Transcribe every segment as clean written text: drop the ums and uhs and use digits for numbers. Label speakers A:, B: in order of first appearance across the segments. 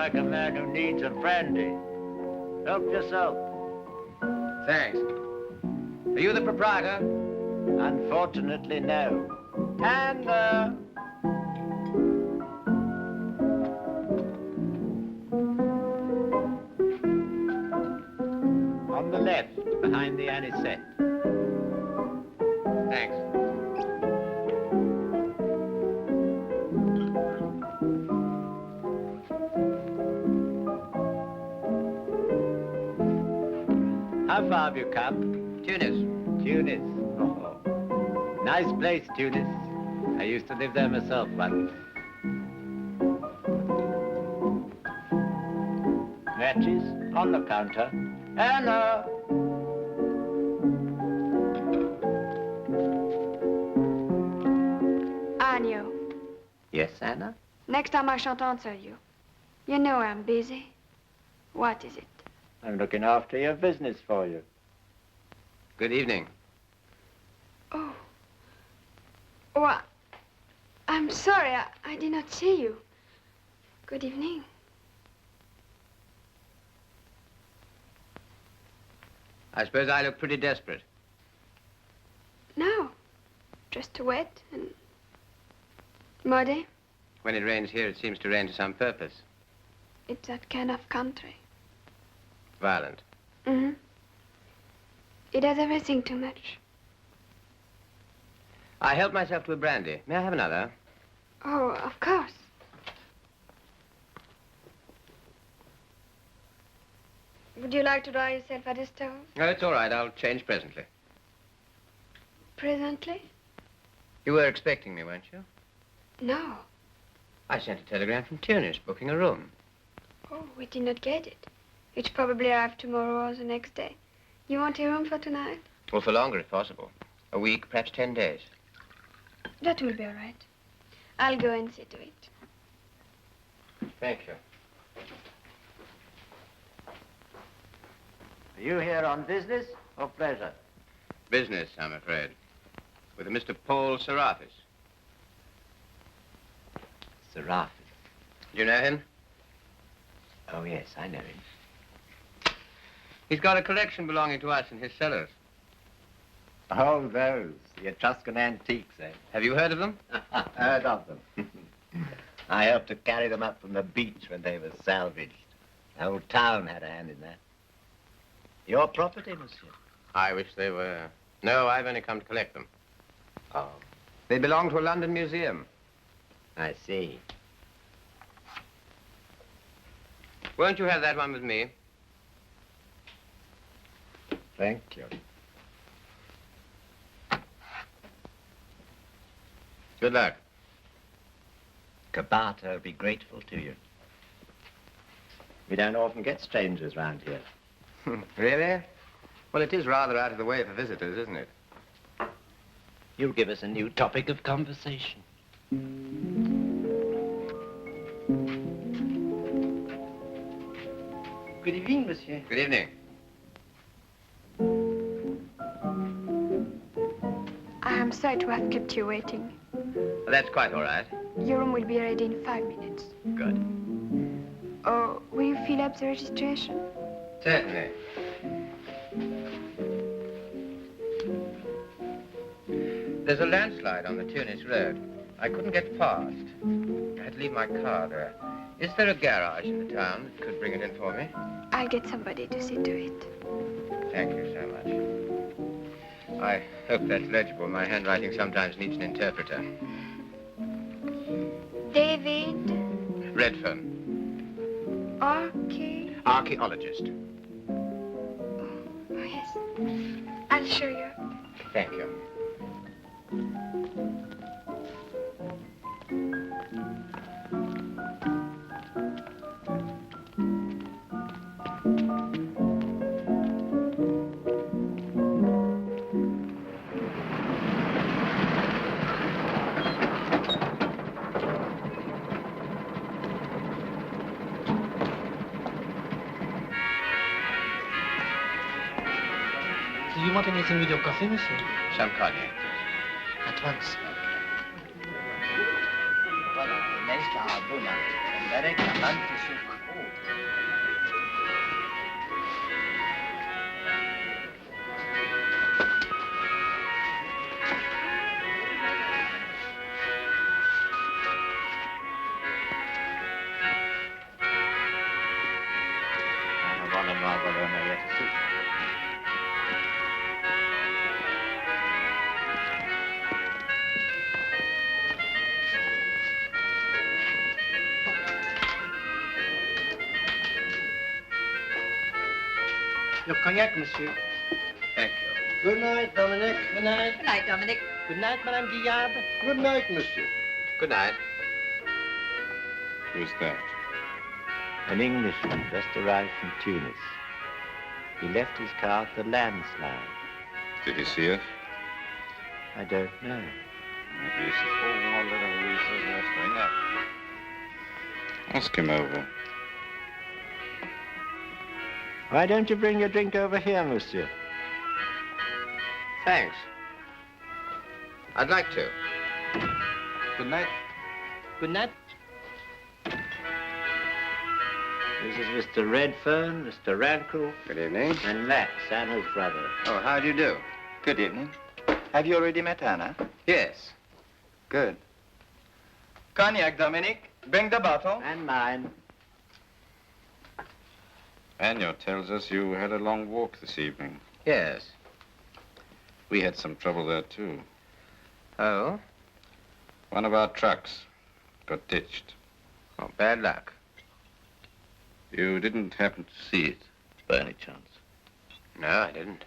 A: like a man who needs a brandy. Help yourself.
B: Thanks. Are you the proprietor?
A: Unfortunately, no. And, on the left, behind the anisette.
B: Thanks.
A: How far have you come?
B: Tunis.
A: Tunis. Oh, nice place, Tunis. I used to live there myself once. Matches on the counter. Anna!
C: Agnew,
A: Yes, Anna?
C: next time I shan't answer you. You know I'm busy. What is it?
A: I'm looking after your business for you.
B: Good evening.
C: Oh. Oh, I'm sorry. I did not see you. Good evening.
B: I suppose I look pretty desperate.
C: No. Just wet and muddy.
B: When it rains here, it seems to rain to some purpose.
C: It's that kind of country.
B: Violent.
C: Mm-hmm. It has everything too much.
B: I helped myself to a brandy. May I have another?
C: Oh, of course. Would you like to dry yourself at the stove?
B: Oh, it's all right. I'll change presently.
C: Presently?
B: You were expecting me, weren't you?
C: No.
B: I sent a telegram from Tunis, booking a room.
C: Oh, we did not get it. It's probably arrive tomorrow or the next day. You want a room for tonight?
B: Well, for longer, if possible. A week, perhaps 10 days.
C: That will be all right. I'll go and see to it.
B: Thank you.
A: Are you here on business or pleasure?
B: Business, I'm afraid. With a Mr. Paul Serafis.
A: Serafis.
B: Do you know him?
A: Oh, yes, I know him.
B: He's got a collection belonging to us in his cellars.
A: Oh, those. The Etruscan antiques, eh?
B: Have you heard of them?
A: Heard of them. I helped to carry them up from the beach when they were salvaged. The whole town had a hand in that. Your property, monsieur?
B: I wish they were. No, I've only come to collect them.
A: Oh,
B: They belong to a London museum.
A: I see.
B: Won't you have that one with me?
A: Thank you.
B: Good luck.
A: Kabata will be grateful to you. We don't often get strangers round here.
B: Really? Well, it is rather out of the way for visitors, isn't it?
A: You give us a new topic of conversation.
D: Good evening, monsieur.
B: Good evening.
C: I am sorry to have kept you waiting.
B: Well, that's quite all right.
C: Your room will be ready in 5 minutes.
B: Good.
C: Oh, will you fill up the registration?
B: Certainly. There's a landslide on the Tunis Road. I couldn't get past. I had to leave my car there. Is there a garage in the town that could bring it in for me?
C: I'll get somebody to see to it.
B: Thank you so much. I hope that's legible. My handwriting sometimes needs an interpreter.
C: David?
B: Redfern.
C: Okay.
B: Archaeologist.
C: Oh, yes. I'll show you.
B: Thank you.
D: Do you want anything with your coffee, monsieur?
B: Some cognac.
D: At once.
A: Voilà, nesta abuna. Derek amante suc. get a suit.
D: Your cognac, monsieur.
B: Thank you.
E: Good night, Dominic.
D: Good night.
F: Good night, Dominic.
D: Good night, Madame Guillard.
E: Good night, monsieur.
B: Good night.
G: Who's that?
A: An Englishman just arrived from Tunis. He left his car at the landslide.
G: Did he see us?
A: I don't know.
G: Maybe he's Ask him over.
A: Why don't you bring your drink over here, monsieur?
B: Thanks. I'd like to.
D: Good night. Good night.
A: This is Mr. Redfern, Mr. Rankle,
B: Good evening.
A: and Max, Anna's brother.
B: Oh, how do you do?
H: Good evening. Have you already met Anna?
B: Yes.
H: Good. Cognac, Dominic. Bring the bottle.
A: And mine.
G: Agnew tells us you had a long walk this evening.
B: Yes.
G: We had some trouble there, too.
B: Oh?
G: One of our trucks got ditched.
B: Oh, bad luck.
G: You didn't happen to see it, by any chance?
B: No, I didn't.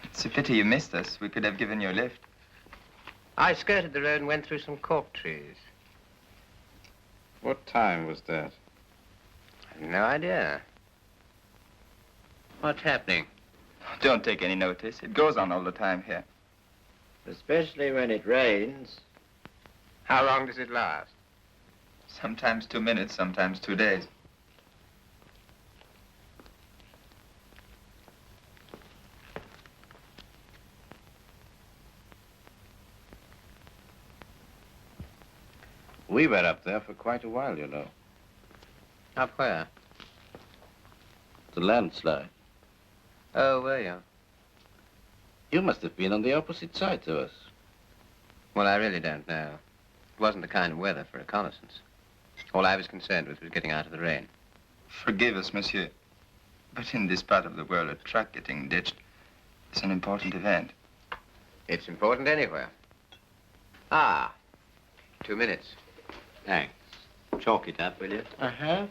H: It's a pity you missed us. We could have given you a lift.
B: I skirted the road and went through some cork trees.
G: What time was that?
B: I've no idea. What's happening?
H: Don't take any notice. It goes on all the time here.
A: Especially when it rains.
B: How long does it last?
H: Sometimes 2 minutes, sometimes 2 days.
G: We were up there for quite a while, you know.
B: Up where?
G: The landslide.
B: Oh, were you?
G: You must have been on the opposite side to us.
B: Well, I really don't know. It wasn't the kind of weather for reconnaissance. All I was concerned with was getting out of the rain.
H: Forgive us, monsieur. But in this part of the world, a truck getting ditched is an important event.
B: It's important anywhere. Ah, 2 minutes.
A: Thanks. Chalk it up, will you?
D: I have.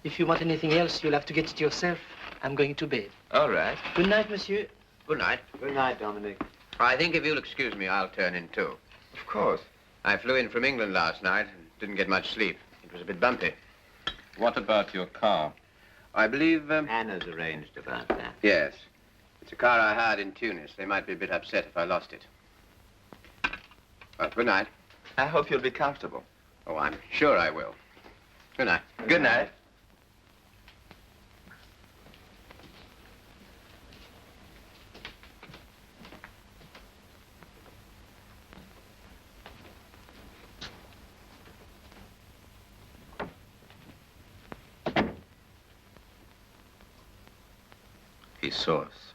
D: If you want anything else, you'll have to get it yourself. I'm going to bed.
B: All right.
D: Good night, monsieur.
B: Good night.
A: Good night, Dominic.
B: I think if you'll excuse me, I'll turn in too.
H: Of course.
B: I flew in from England last night and didn't get much sleep. It was a bit bumpy.
G: What about your car?
B: I believe,
A: Anna's arranged about that.
B: yes. It's a car I hired in Tunis. They might be a bit upset if I lost it. Well, good night.
H: I hope you'll be comfortable.
B: Oh, I'm sure I will. Good night.
H: Good night.
G: He saw us.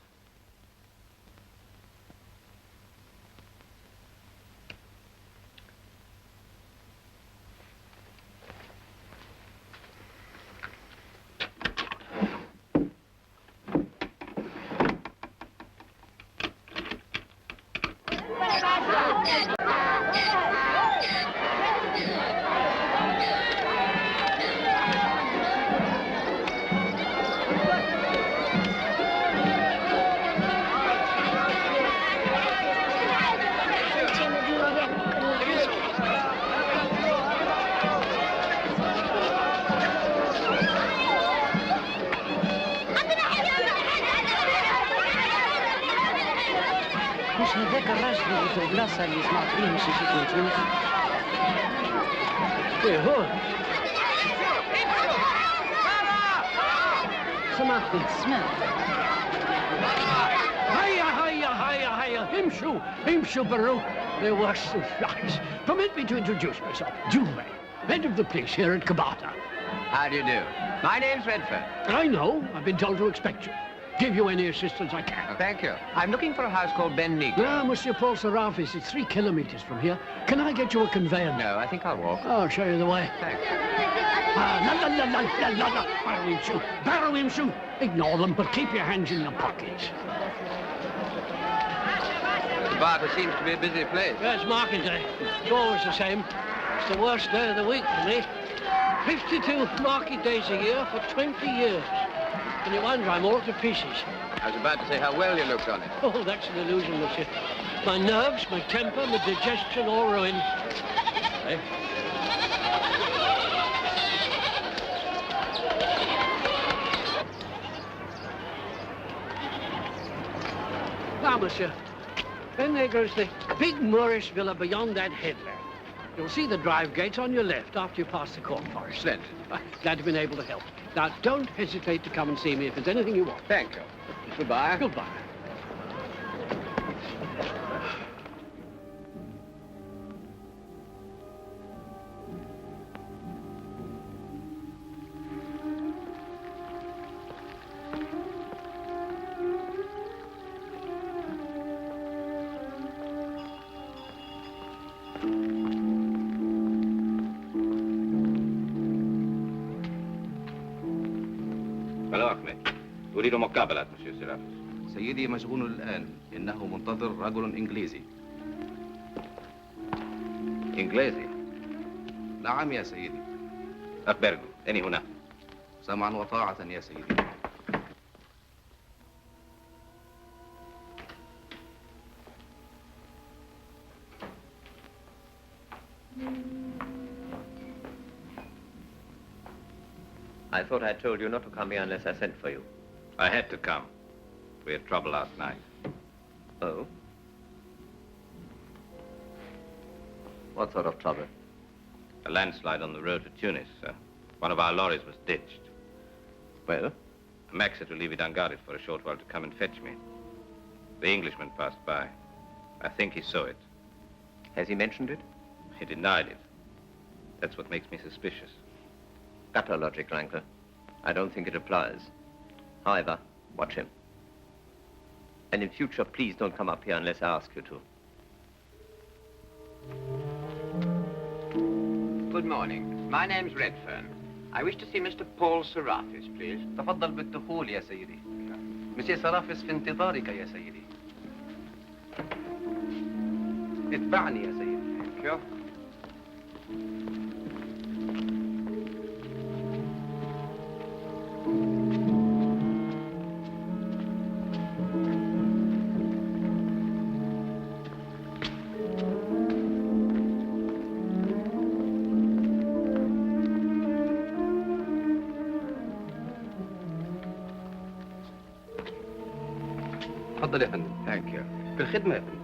I: Permit me to introduce myself. Juve, head of the police here at Kabata.
B: How do you do? My name's Redfern.
I: I know. I've been told to expect you. give you any assistance I can.
B: Thank you. I'm looking for a house called Ben Negro.
I: No, Monsieur Paul Serafis, it's 3 kilometers from here. Can I get you a conveyance?
B: No, I think I'll walk.
I: I'll show you the way.
B: Thanks.
I: La. Barrow him, shoot. Barrow him, shoot. Ignore them, but keep your hands in your pockets.
B: The barber seems to be a busy place.
I: Yeah, it's market day. It's always the same. It's the worst day of the week for me. 52 market days a year for 20 years. And you wonder I'm all to pieces.
B: I was about to say how well you looked on it.
I: Oh, that's an illusion, monsieur. My nerves, my temper, my digestion, all ruined. Eh? Now, monsieur, Ben Negro's the big Moorish villa beyond that headland. You'll see the drive gates on your left after you pass the corn forest.
B: Splendid.
I: Glad to have been able to help. Now, don't hesitate to come and see me if there's anything you want.
B: Thank you. Goodbye.
I: Goodbye.
G: أريد مقابلة مسيو سيرافيس.
F: سيدي مشغول الآن، إنه منتظر رجل إنجليزي.
G: إنجليزي؟
F: نعم يا سيدي.
G: أخبرني، أني هنا.
F: سمعا وطاعة يا سيدي.
A: I thought I told you not to come here unless I sent for you.
G: I had to come. We had trouble last night.
A: Oh? What sort of trouble?
G: A landslide on the road to Tunis, sir. One of our lorries was ditched.
A: Well?
G: Max had to leave it unguarded for a short while to come and fetch me. The Englishman passed by. I think he saw it.
A: Has he mentioned it?
G: He denied it. That's what makes me suspicious.
A: Gutter logic, Wrangler. I don't think it applies. However, watch him. And in future, please don't come up here unless I ask you to.
B: Good morning. My name's Redfern. I wish to see Mr. Paul Serafis, please.
F: تفضل بالدخول يا سيدي. مسيو سرافيس في انتظارك يا سيدي. اتبعني يا سيدي.
B: Thank you.
F: تفضل يا فندم.
B: Thank you.
F: في الخدمة يا فندم.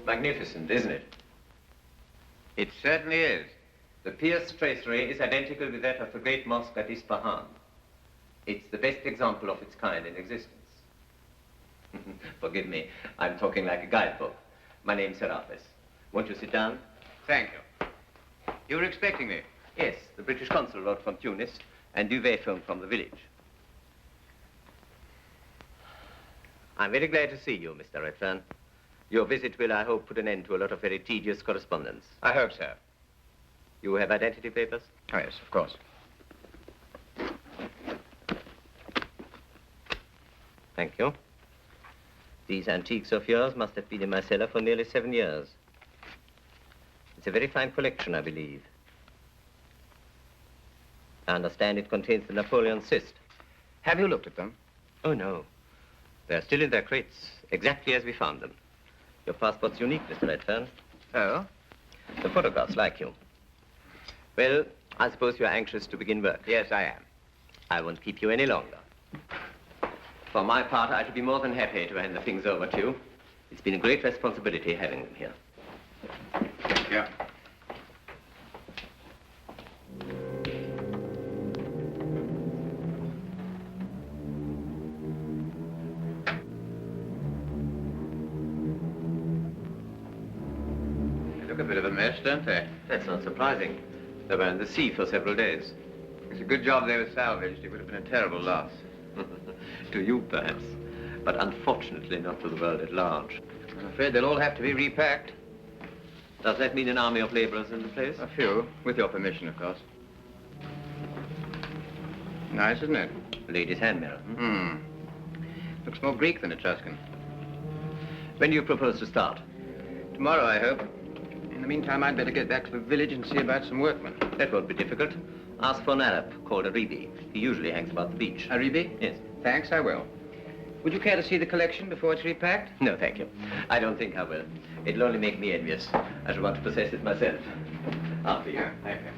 A: Magnificent, isn't it?
B: It certainly is.
A: The pierced tracery is identical with that of the great mosque at Isfahan. It's the best example of its kind in existence. Forgive me, I'm talking like a guidebook. My name's Serafis. Won't you sit down?
B: Thank you. You were expecting me?
A: Yes, the British consul wrote from Tunis, and Duvet phoned from the village. I'm very glad to see you, Mr. Redfern. Your visit will, I hope, put an end to a lot of very tedious correspondence.
B: I hope so.
A: You have identity papers?
B: Oh, yes, of course.
A: Thank you. These antiques of yours must have been in my cellar for nearly 7 years. It's a very fine collection, I believe. I understand it contains the Napoleon cyst.
B: Have you looked at them?
A: Oh, no. They're still in their crates, exactly as we found them. Your passport's unique, Mr. Redfern.
B: Oh?
A: The photographs like you. Well, I suppose you're anxious to begin work.
B: Yes, I am.
A: I won't keep you any longer.
J: For my part, I should be more than happy to hand the things over to you. It's been a great responsibility having them here.
B: Thank you. They look a bit of a mess, don't they?
J: That's not surprising. They were in the sea for several days.
B: It's a good job they were salvaged. It would have been a terrible loss.
J: To you, perhaps. But unfortunately not to the world at large.
B: I'm afraid they'll all have to be repacked.
J: Does that mean an army of laborers in the place?
B: A few, with your permission, of course. Nice, isn't it?
J: Lady's hand mirror.
B: Hmm. Looks more Greek than Etruscan.
J: When do you propose to start?
B: Tomorrow, I hope. In the meantime, I'd better get back to the village and see about some workmen.
J: That won't be difficult. Ask for an Arab called Aribi. He usually hangs about the beach.
B: Aribi?
J: Yes.
B: Thanks, I will. Would you care to see the collection before it's repacked?
J: No, thank you. I don't think I will. It'll only make me envious. I shall want to possess it myself. After you.
B: Thank you.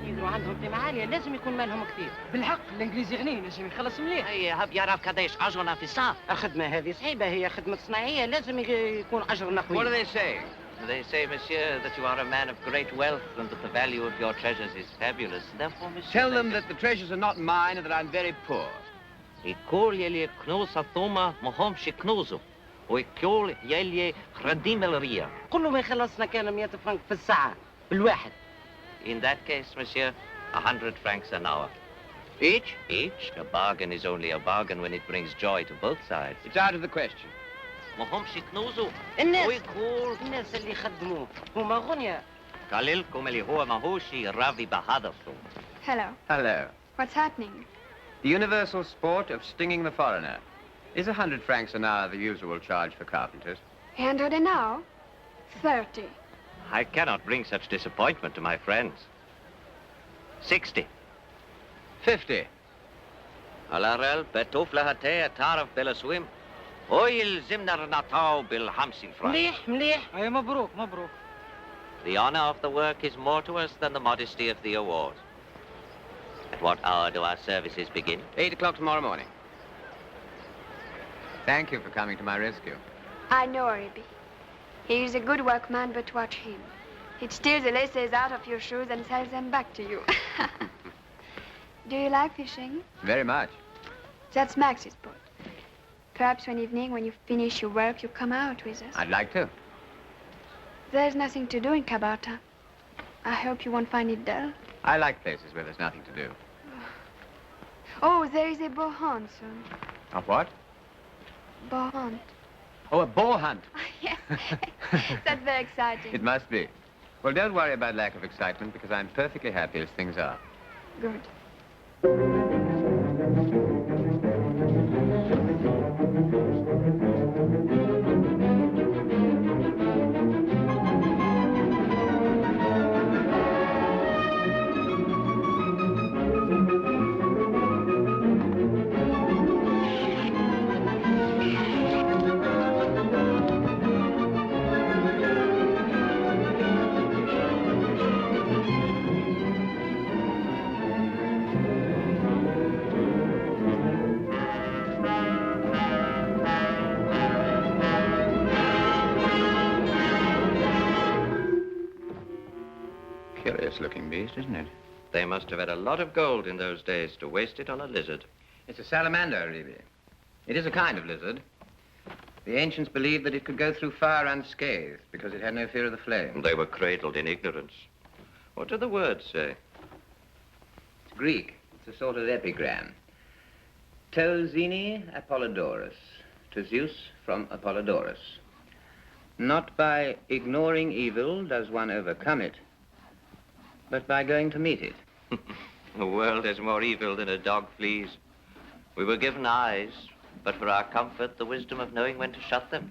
K: يقدروا عندهم قيمة عالية لازم يكون مالهم كثير.
D: بالحق الانجليزي غني نجم يخلص مليح.
K: اي هب يعرف قداش اجرنا في الساعة. الخدمة هذه صعيبة هي خدمة صناعية لازم يكون أجرنا قوي.
B: What do they say?
L: They say, monsieur, that you are a man of great wealth and that the value of your treasures is fabulous. Therefore, monsieur...
B: Tell them that the treasures are not mine and that I'm very poor.
L: الكل يلي كنوز الثومة ما همش كنوزه والكل يلي خرديم الريا.
K: كله ما يخلصنا كان 100 فرنك في الساعة بالواحد.
L: In that case, monsieur, 100 francs an hour.
B: Each?
L: Each? A bargain is only a bargain when it brings joy to both sides.
B: It's out of the question.
L: ما همش كنوزه
K: الناس
L: ويقول
K: الناس اللي يخدموه هما غنيا.
L: قليلكم اللي هو ماهوش راضي بهذا الصوت.
C: Hello.
B: Hello.
C: What's happening?
B: The universal sport of stinging the foreigner. Is 100 francs an hour the usual charge for carpenters?
C: 100 an hour? 30.
L: I cannot bring such disappointment to my friends. 60.
B: 50.
L: على رأي بتوف لها تعرف بلا سويم. هو يلزمنا نعطاو بال50 فرنك.
K: مليح مليح.
D: أي مبروك مبروك.
L: The honor of the work is more to us than the modesty of the award. At what hour do our services begin?
B: 8 o'clock tomorrow morning. Thank you for coming to my rescue.
C: I know Aribi. He's a good workman, but watch him. He'd steal the laces out of your shoes and sell them back to you. Do you like fishing?
B: Very much.
C: That's Max's boat. Perhaps one evening, when you finish your work, you come out with us.
B: I'd like to.
C: There's nothing to do in Cabarta. I hope you won't find it dull.
B: I like places where there's nothing to do.
C: Oh, there is a boar hunt soon.
B: A what?
C: Boar hunt.
B: Oh, a boar hunt.
C: Yes. That's very exciting.
B: It must be. Well, don't worry about lack of excitement, because I'm perfectly happy as things are.
C: Good.
B: Looking beast, isn't it?
L: They must have had a lot of gold in those days to waste it on a lizard.
B: It's a salamander, really. It is a kind of lizard. The ancients believed that it could go through fire unscathed because it had no fear of the flame.
L: They were cradled in ignorance. What do the words say?
B: It's Greek. It's a sort of epigram. To Zini Apollodorus. To Zeus from Apollodorus. Not by ignoring evil does one overcome it, but by going to meet it.
L: The world has more evil than a dog flees. We were given eyes, but for our comfort, the wisdom of knowing when to shut them.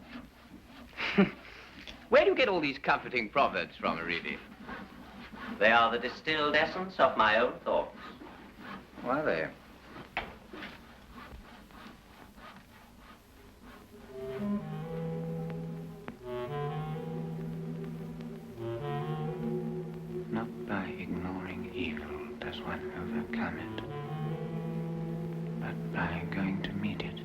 B: Where do you get all these comforting proverbs from, Aribi?
L: They are the distilled essence of my own thoughts.
B: What are they? Not by ignoring evil does one overcome it,
H: I'm going to meet it.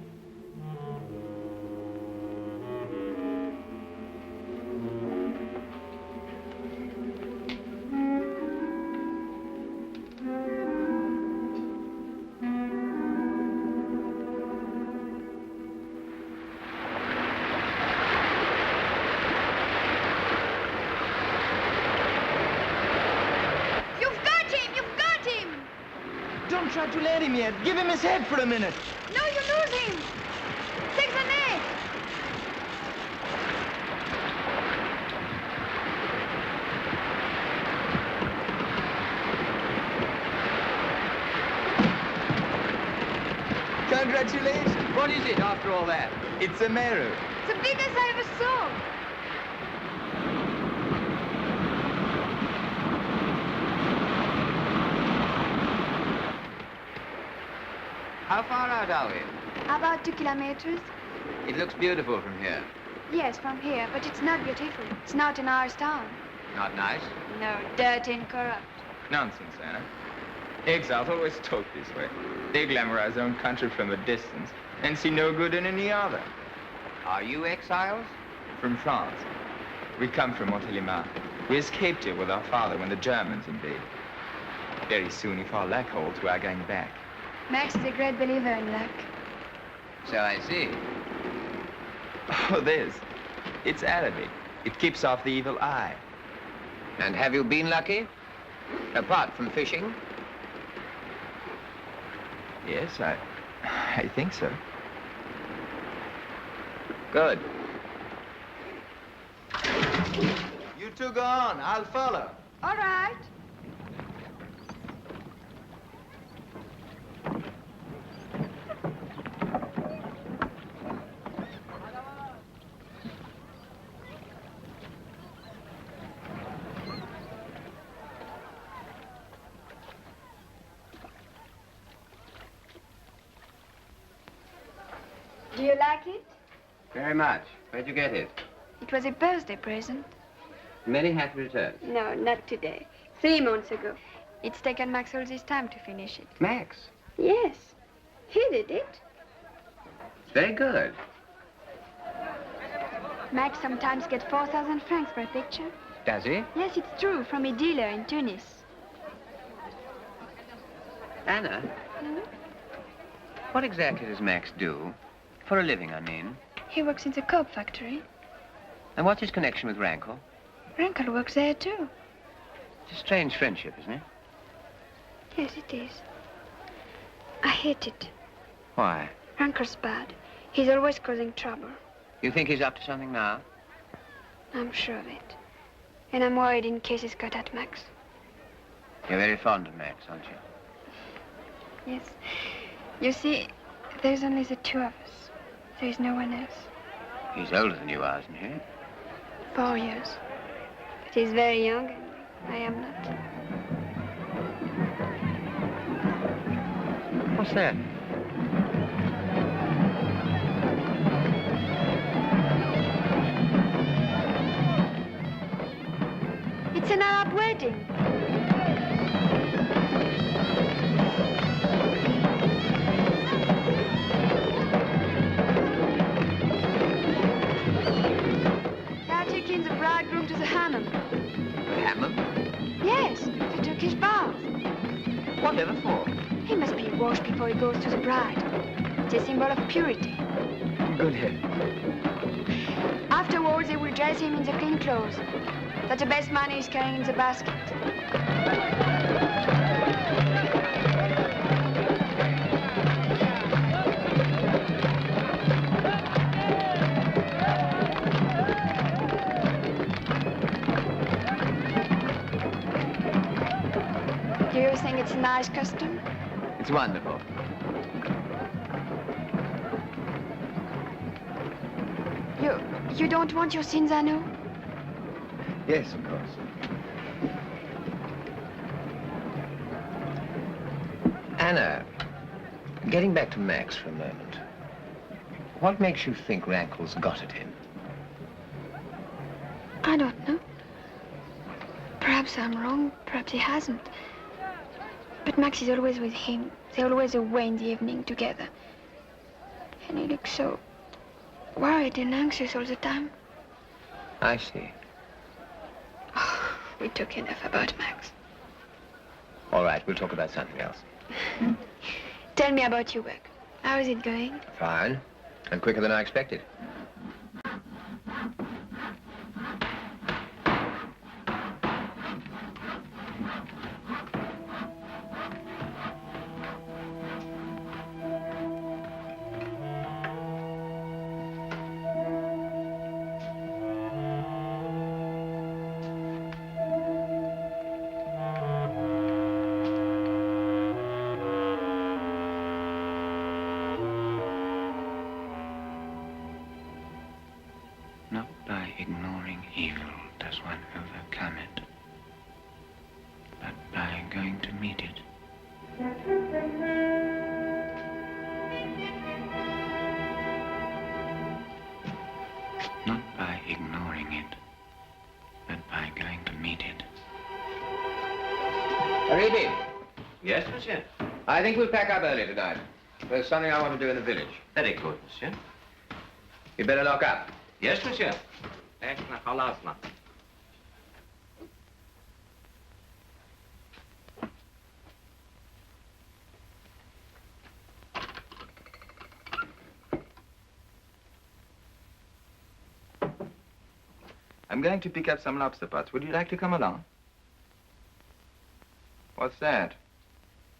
M: Don't try to let him yet. Give him his head for a minute.
C: No, you lose him. Take the net.
M: Congratulations.
B: What is it after all that?
M: It's a marrow.
C: It's the biggest I ever saw.
B: How far out are we?
C: About 2 kilometers.
B: It looks beautiful from here.
C: Yes, from here, but it's not beautiful. It's not in our town.
B: Not nice?
C: No, dirty and corrupt.
H: Nonsense, Anna. Exiles always talk this way. They glamorize their own country from a distance and see no good in any other.
B: Are you exiles?
H: From France. We come from Montélimar. We escaped here with our father when the Germans invaded. Very soon, if our luck holds, we are going back.
C: Max is a great believer in luck.
B: So I see.
H: Oh, this. It's Arabic. It keeps off the evil eye.
B: And have you been lucky? Apart from fishing?
H: Yes, I think so.
B: Good.
M: You two go on. I'll follow.
C: All right. Do you like it?
B: Very much. Where'd you get it?
C: It was a birthday present.
B: Many happy returns.
C: No, not today. 3 months ago. It's taken Max all this time to finish it.
B: Max?
C: Yes. He did it.
B: It's very good.
C: Max sometimes gets 4,000 francs for a picture.
B: Does he?
C: Yes, it's true, from a dealer in Tunis.
B: Anna, what exactly does Max do? For a living, I mean.
C: He works in the coke factory.
B: And what's his connection with Rankle?
C: Rankle works there, too.
B: It's a strange friendship, isn't it?
C: Yes, it is. I hate it.
B: Why?
C: Rankle's bad. He's always causing trouble.
B: You think he's up to something now?
C: I'm sure of it. And I'm worried in case he's got at Max.
B: You're very fond of Max, aren't you?
C: Yes. You see, there's only the two of us. There is no one else.
B: He's older than you are, isn't he?
C: 4 years. But he's very young, and I am not.
B: What's that?
C: It's an Arab wedding. They are taking the bridegroom to the hammam.
B: The hammam?
C: Yes, the Turkish bath.
B: Whatever for?
C: He must be washed before he goes to the bride. It's a symbol of purity.
H: Good head.
C: Afterwards, they will dress him in the clean clothes. That's the best money he's carrying in the basket. Do you think it's a nice custom?
B: It's wonderful.
C: You don't want your sins, I know?
A: Yes, of course.
B: Anna, getting back to Max for a moment. What makes you think Rankle's got at him?
C: I don't know. Perhaps I'm wrong, perhaps he hasn't. But Max is always with him. They're always away in the evening together. And he looks so worried and anxious all the time.
B: I see.
C: Oh, we talk enough about Max.
B: All right, we'll talk about something else.
C: Tell me about your work. How is it going?
B: Fine. And quicker than I expected.
H: Not by ignoring evil does one overcome it, but by going to meet it. Not by ignoring it, but by going to meet it.
B: Aribi,
L: Yes, monsieur.
B: I think we'll pack up early tonight. There's something I want to do in the village.
L: Very good, monsieur.
B: You better lock up.
L: Yes, monsieur. Echna halasna.
H: I'm going to pick up some lobster pots. Would you like to come along? What's that?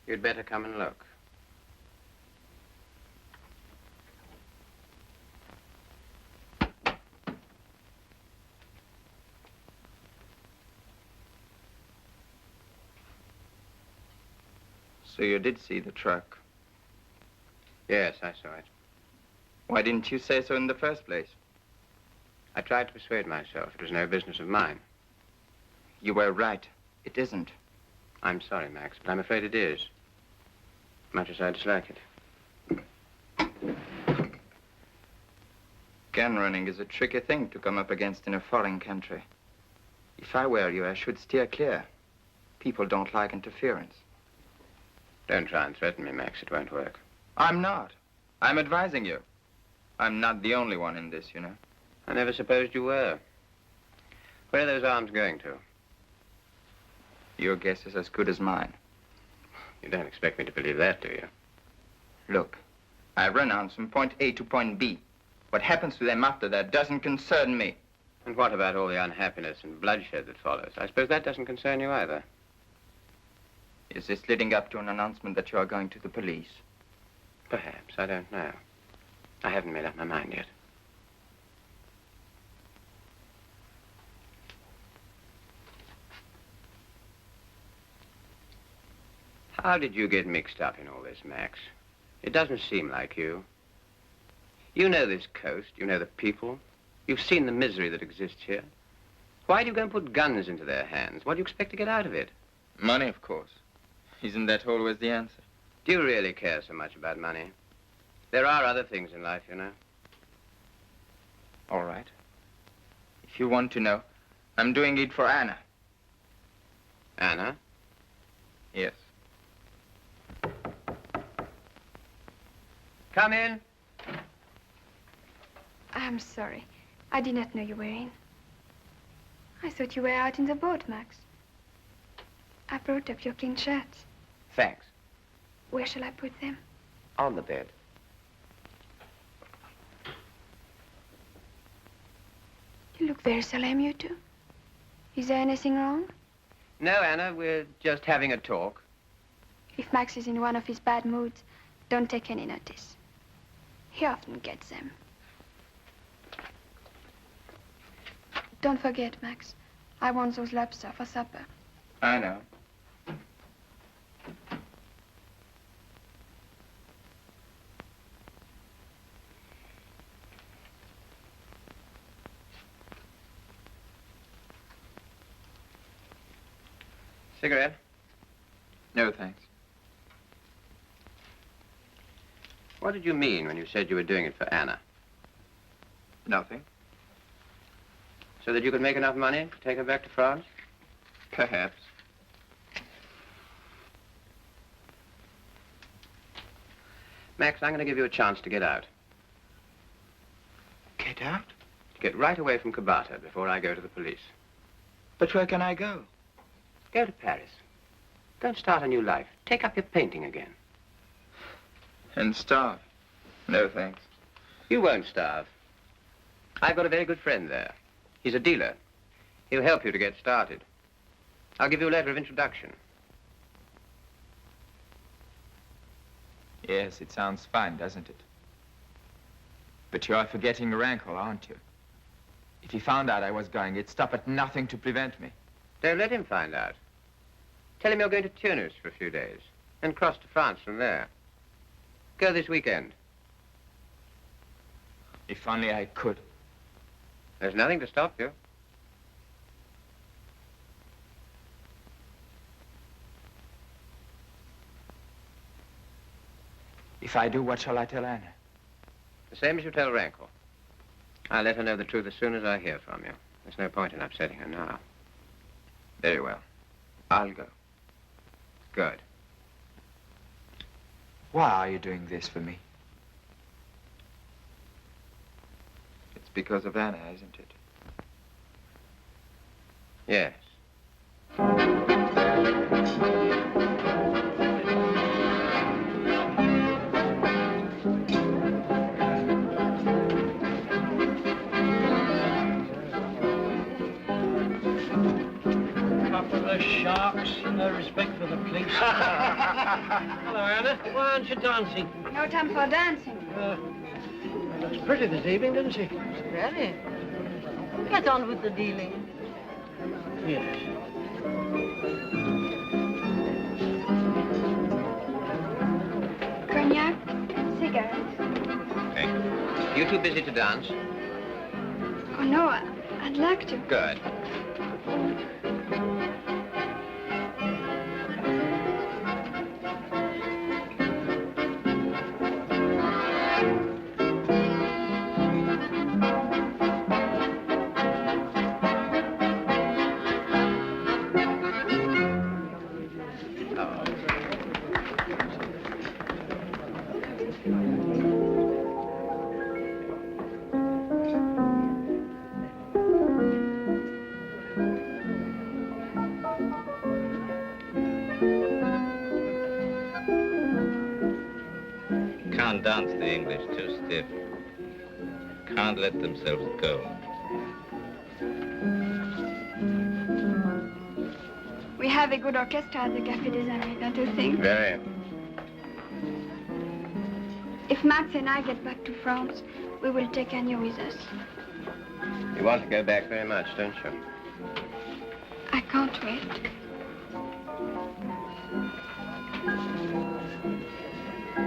B: You'd better come and look.
H: So you did see the truck?
B: Yes, I saw it.
H: Why didn't you say so in the first place?
B: I tried to persuade myself it was no business of mine.
H: You were right. It isn't.
B: I'm sorry, Max, but I'm afraid it is. Much as I dislike it.
H: Gun running is a tricky thing to come up against in a foreign country. If I were you, I should steer clear. People don't like interference.
B: Don't try and threaten me, Max. It won't work.
H: I'm not. I'm advising you. I'm not the only one in this, you know.
B: I never supposed you were. Where are those arms going to?
H: Your guess is as good as mine.
B: You don't expect me to believe that, do you?
H: Look, I run on from point A to point B. What happens to them after that doesn't concern me.
B: And what about all the unhappiness and bloodshed that follows? I suppose that doesn't concern you either.
H: Is this leading up to an announcement that you are going to the police?
B: Perhaps. I don't know. I haven't made up my mind yet. How did you get mixed up in all this, Max? It doesn't seem like you. You know this coast. You know the people. You've seen the misery that exists here. Why do you go and put guns into their hands? What do you expect to get out of it?
H: Money, of course. Isn't that always the answer?
B: Do you really care so much about money? There are other things in life, you know.
H: All right. If you want to know, I'm doing it for Anna.
B: Anna?
H: Yes.
B: Come in.
C: I'm sorry. I did not know you were in. I thought you were out in the boat, Max. I brought up your clean shirts.
B: Thanks.
C: Where shall I put them?
B: On the bed.
C: You look very solemn, you two. Is there anything wrong?
B: No, Anna, we're just having a talk.
C: If Max is in one of his bad moods, don't take any notice. He often gets them. Don't forget, Max. I want those lobster for supper.
H: I know.
B: Cigarette?
H: No, thanks.
B: What did you mean when you said you were doing it for Anna?
H: Nothing.
B: So that you could make enough money to take her back to France?
H: Perhaps.
B: Max, I'm going to give you a chance to get out.
H: Get out?
B: To get right away from Kabata before I go to the police.
H: But where can I go?
B: Go to Paris. Don't start a new life. Take up your painting again.
H: And starve? No, thanks.
B: You won't starve. I've got a very good friend there. He's a dealer. He'll help you to get started. I'll give you a letter of introduction.
H: Yes, it sounds fine, doesn't it? But you are forgetting Rankle, aren't you? If he found out I was going, he'd stop at nothing to prevent me.
B: Don't let him find out. Tell him you're going to Tunis for a few days, and cross to France from there. Go this weekend.
H: If only I could.
B: There's nothing to stop you.
H: If I do, what shall I tell Anna?
B: The same as you tell Rankle. I'll let her know the truth as soon as I hear from you. There's no point in upsetting her now.
H: Very well. I'll go.
B: Good.
H: Why are you doing this for me? It's because of Anna, isn't it?
B: Yes.
I: Sharks, no respect for the police. Hello, Anna. Why aren't you dancing?
C: No time for dancing.
I: Looks pretty this evening, doesn't she?
N: Really? Get on with the dealing.
I: Yes.
C: Cognac, cigarettes.
B: Thank you. You too busy to dance?
C: Oh, no, I'd like to.
B: Good.
G: Can't dance the English, too stiff. Can't let themselves go.
C: We have a good orchestra at the Café des Amis, don't you think?
B: Very.
C: If Max and I get back to France, we will take Anya with us.
B: You want to go back very much, don't you?
C: I can't wait.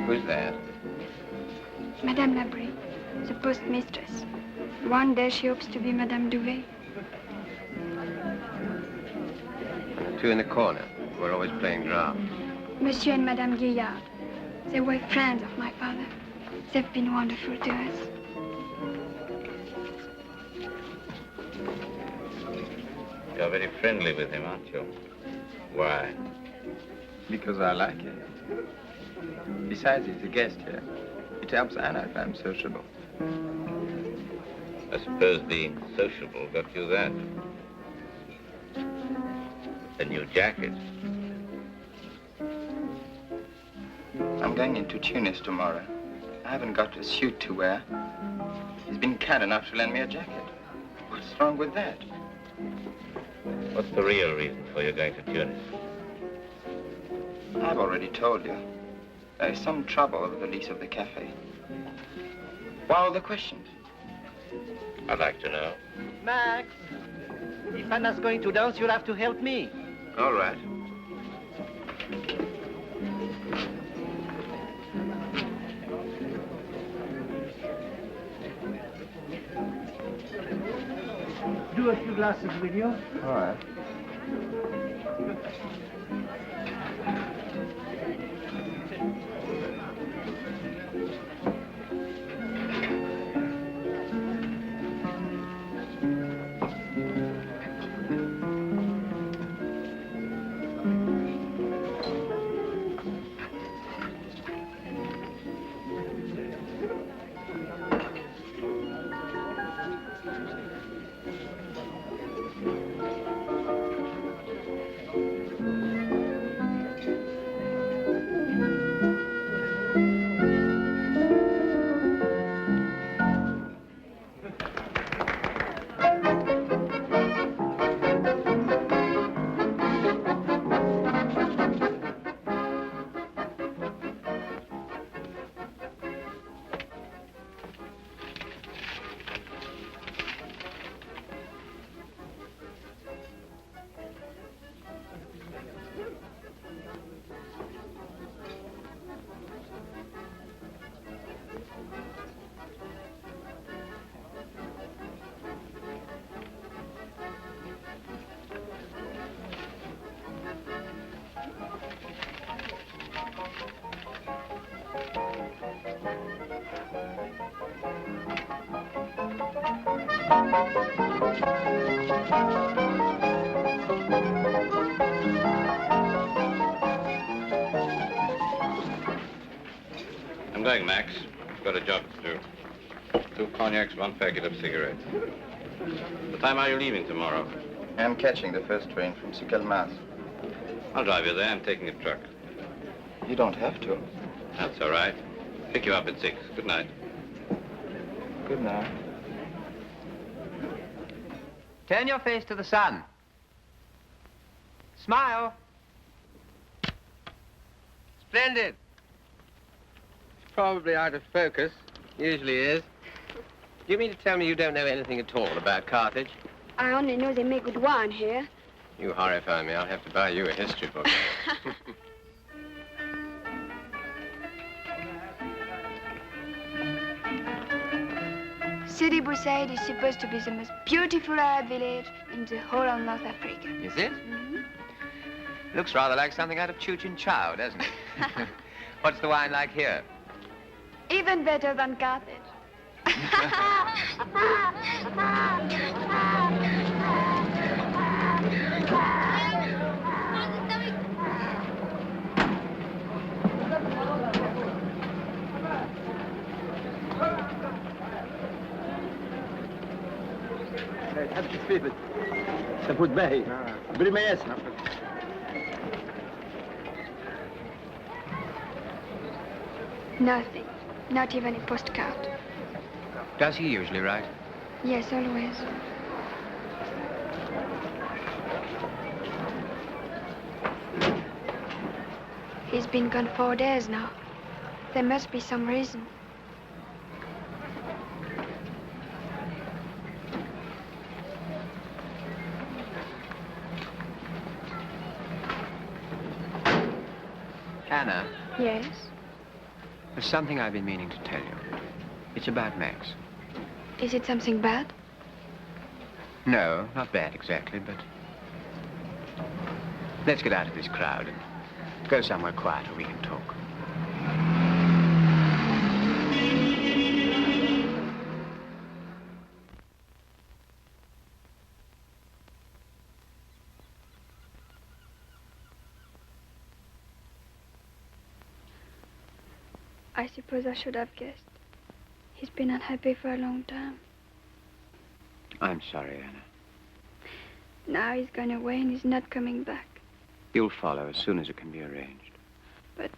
B: Who's that?
C: Madame Labrie, the postmistress. One day she hopes to be Madame Duvet.
B: The two in the corner. We're always playing drama.
C: Monsieur and Madame Guillard. They were friends of my father. They've been wonderful to us.
G: You're very friendly with him, aren't you? Why?
H: Because I like it. Besides, he's a guest here. It helps Anna if I'm sociable.
G: I suppose being sociable got you that. A new jacket.
H: I'm going into Tunis tomorrow. I haven't got a suit to wear. He's been kind enough to lend me a jacket. What's wrong with that?
G: What's the real reason for your going to Tunis?
H: I've already told you. There is some trouble over the lease of the cafe. Why all the questions?
G: I'd like to know.
D: Max, if Anna's going to dance, you'll have to help me.
H: All right.
D: Do a few glasses, will you?
H: All right.
G: bag, Max. Got a job to do. 2 cognacs, 1 packet of cigarettes. What time are you leaving tomorrow?
H: I'm catching the first train from Sikelmas.
G: I'll drive you there. I'm taking a truck.
H: You don't have to.
G: That's all right. Pick you up at 6. Good night.
H: Good night.
B: Turn your face to the sun. Smile. Splendid. It's probably out of focus. Usually is. Do you mean to tell me you don't know anything at all about Carthage?
C: I only know they make good wine here.
B: You horrify me. I'll have to buy you a history book.
C: Sidi Bou Said is supposed to be the most beautiful Arab village in the whole of North Africa.
B: Is it? Looks rather like something out of Cheech and Chow, doesn't it? What's the wine like here?
C: Even better than Carthage.
E: تحبش تفيفت تفوت باهي بلي ما يسمع
C: Nothing. Not even a postcard.
B: Does he usually write?
C: Yes, always. He's been gone 4 days now. There must be some reason.
B: Anna,
C: Yes?
B: there's something I've been meaning to tell you. It's about Max.
C: Is it something bad?
B: No, not bad exactly, but... Let's get out of this crowd and go somewhere quiet where we can talk.
C: I suppose I should have guessed. He's been unhappy for a long time.
B: I'm sorry, Anna.
C: Now he's gone away and he's not coming back.
B: You'll follow as soon as it can be arranged.
C: But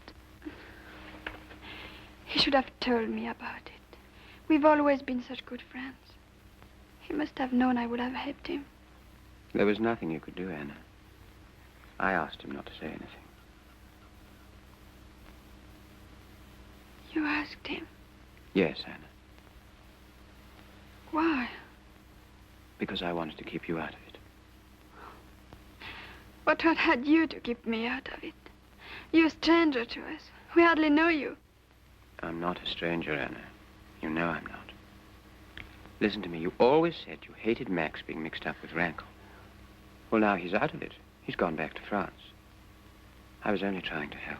C: he should have told me about it. We've always been such good friends. He must have known I would have helped him.
B: There was nothing you could do, Anna. I asked him not to say anything.
C: You asked him?
B: Yes, Anna.
C: Why?
B: Because I wanted to keep you out of it.
C: What had you to keep me out of it? You're a stranger to us. We hardly know you.
B: I'm not a stranger, Anna. You know I'm not. Listen to me. You always said you hated Max being mixed up with Rankle. Well, now he's out of it. He's gone back to France. I was only trying to help.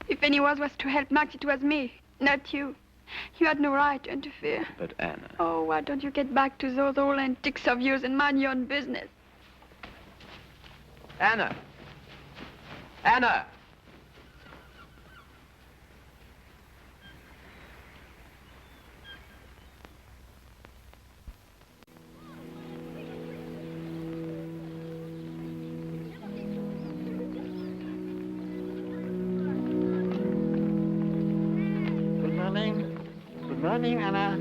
C: If anyone was to help Max, it was me, not you. You had no right to interfere.
B: But, Anna...
C: Oh, why don't you get back to those old antiques of yours and mind your own business?
B: Anna! Anna!
D: Good morning. Good morning, Anna.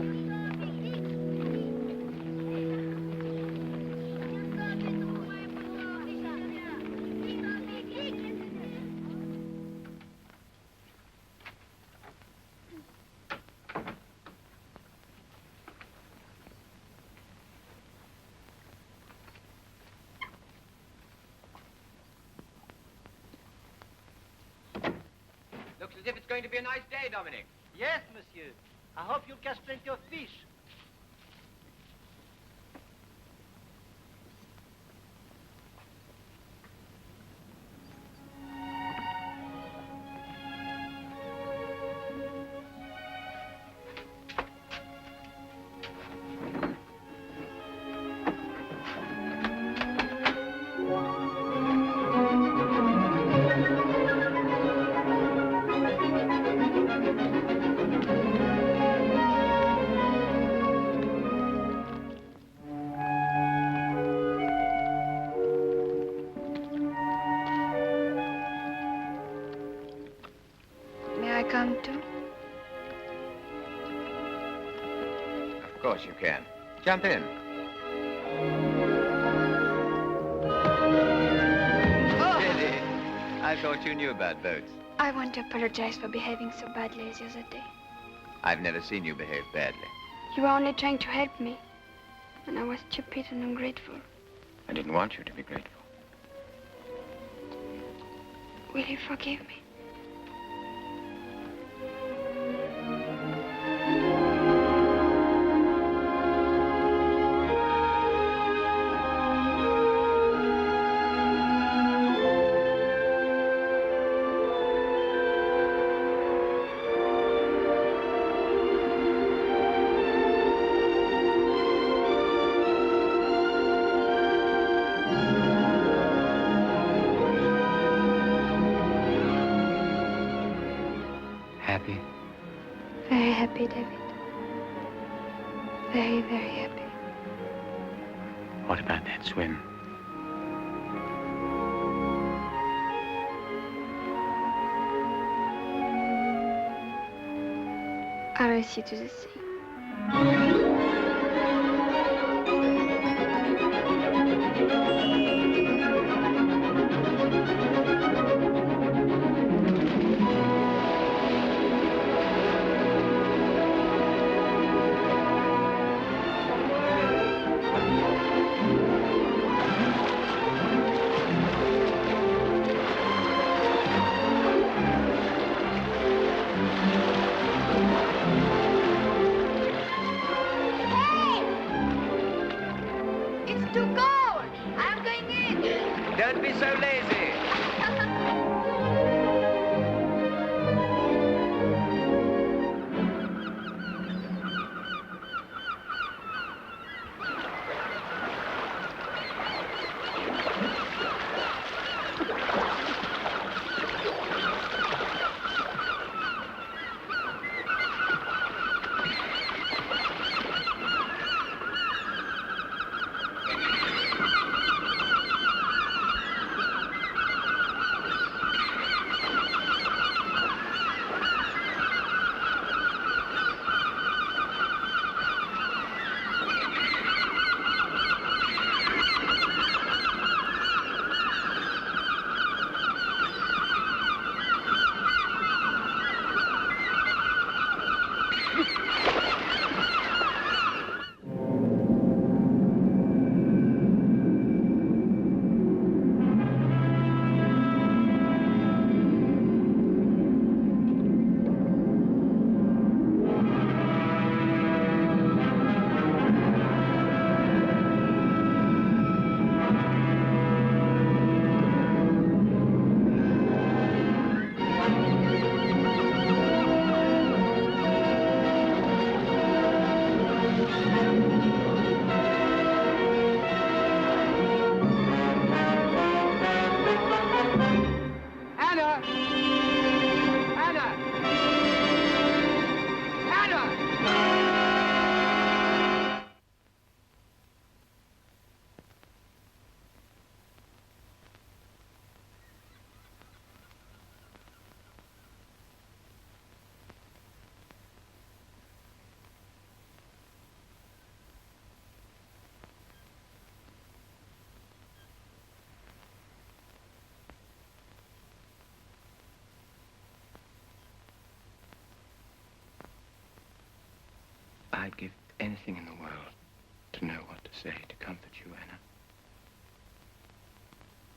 B: Looks as if it's going to be a nice day, Dominic.
D: Yes, monsieur. I hope you'll catch plenty of fish.
C: come too?
G: Of course you can. Jump in. Really? I thought you knew about boats.
C: I want to apologize for behaving so badly as the other day.
G: I've never seen you behave badly.
C: You were only trying to help me. And I was stupid and ungrateful.
G: I didn't want you to be grateful.
C: Will you forgive me?
B: Happy?
C: Very happy, David. Very, very happy.
B: What about that swim?
C: I'll race you to the sea.
B: Don't be so lazy.
H: I'd give anything in the world to know what to say to comfort you, Anna.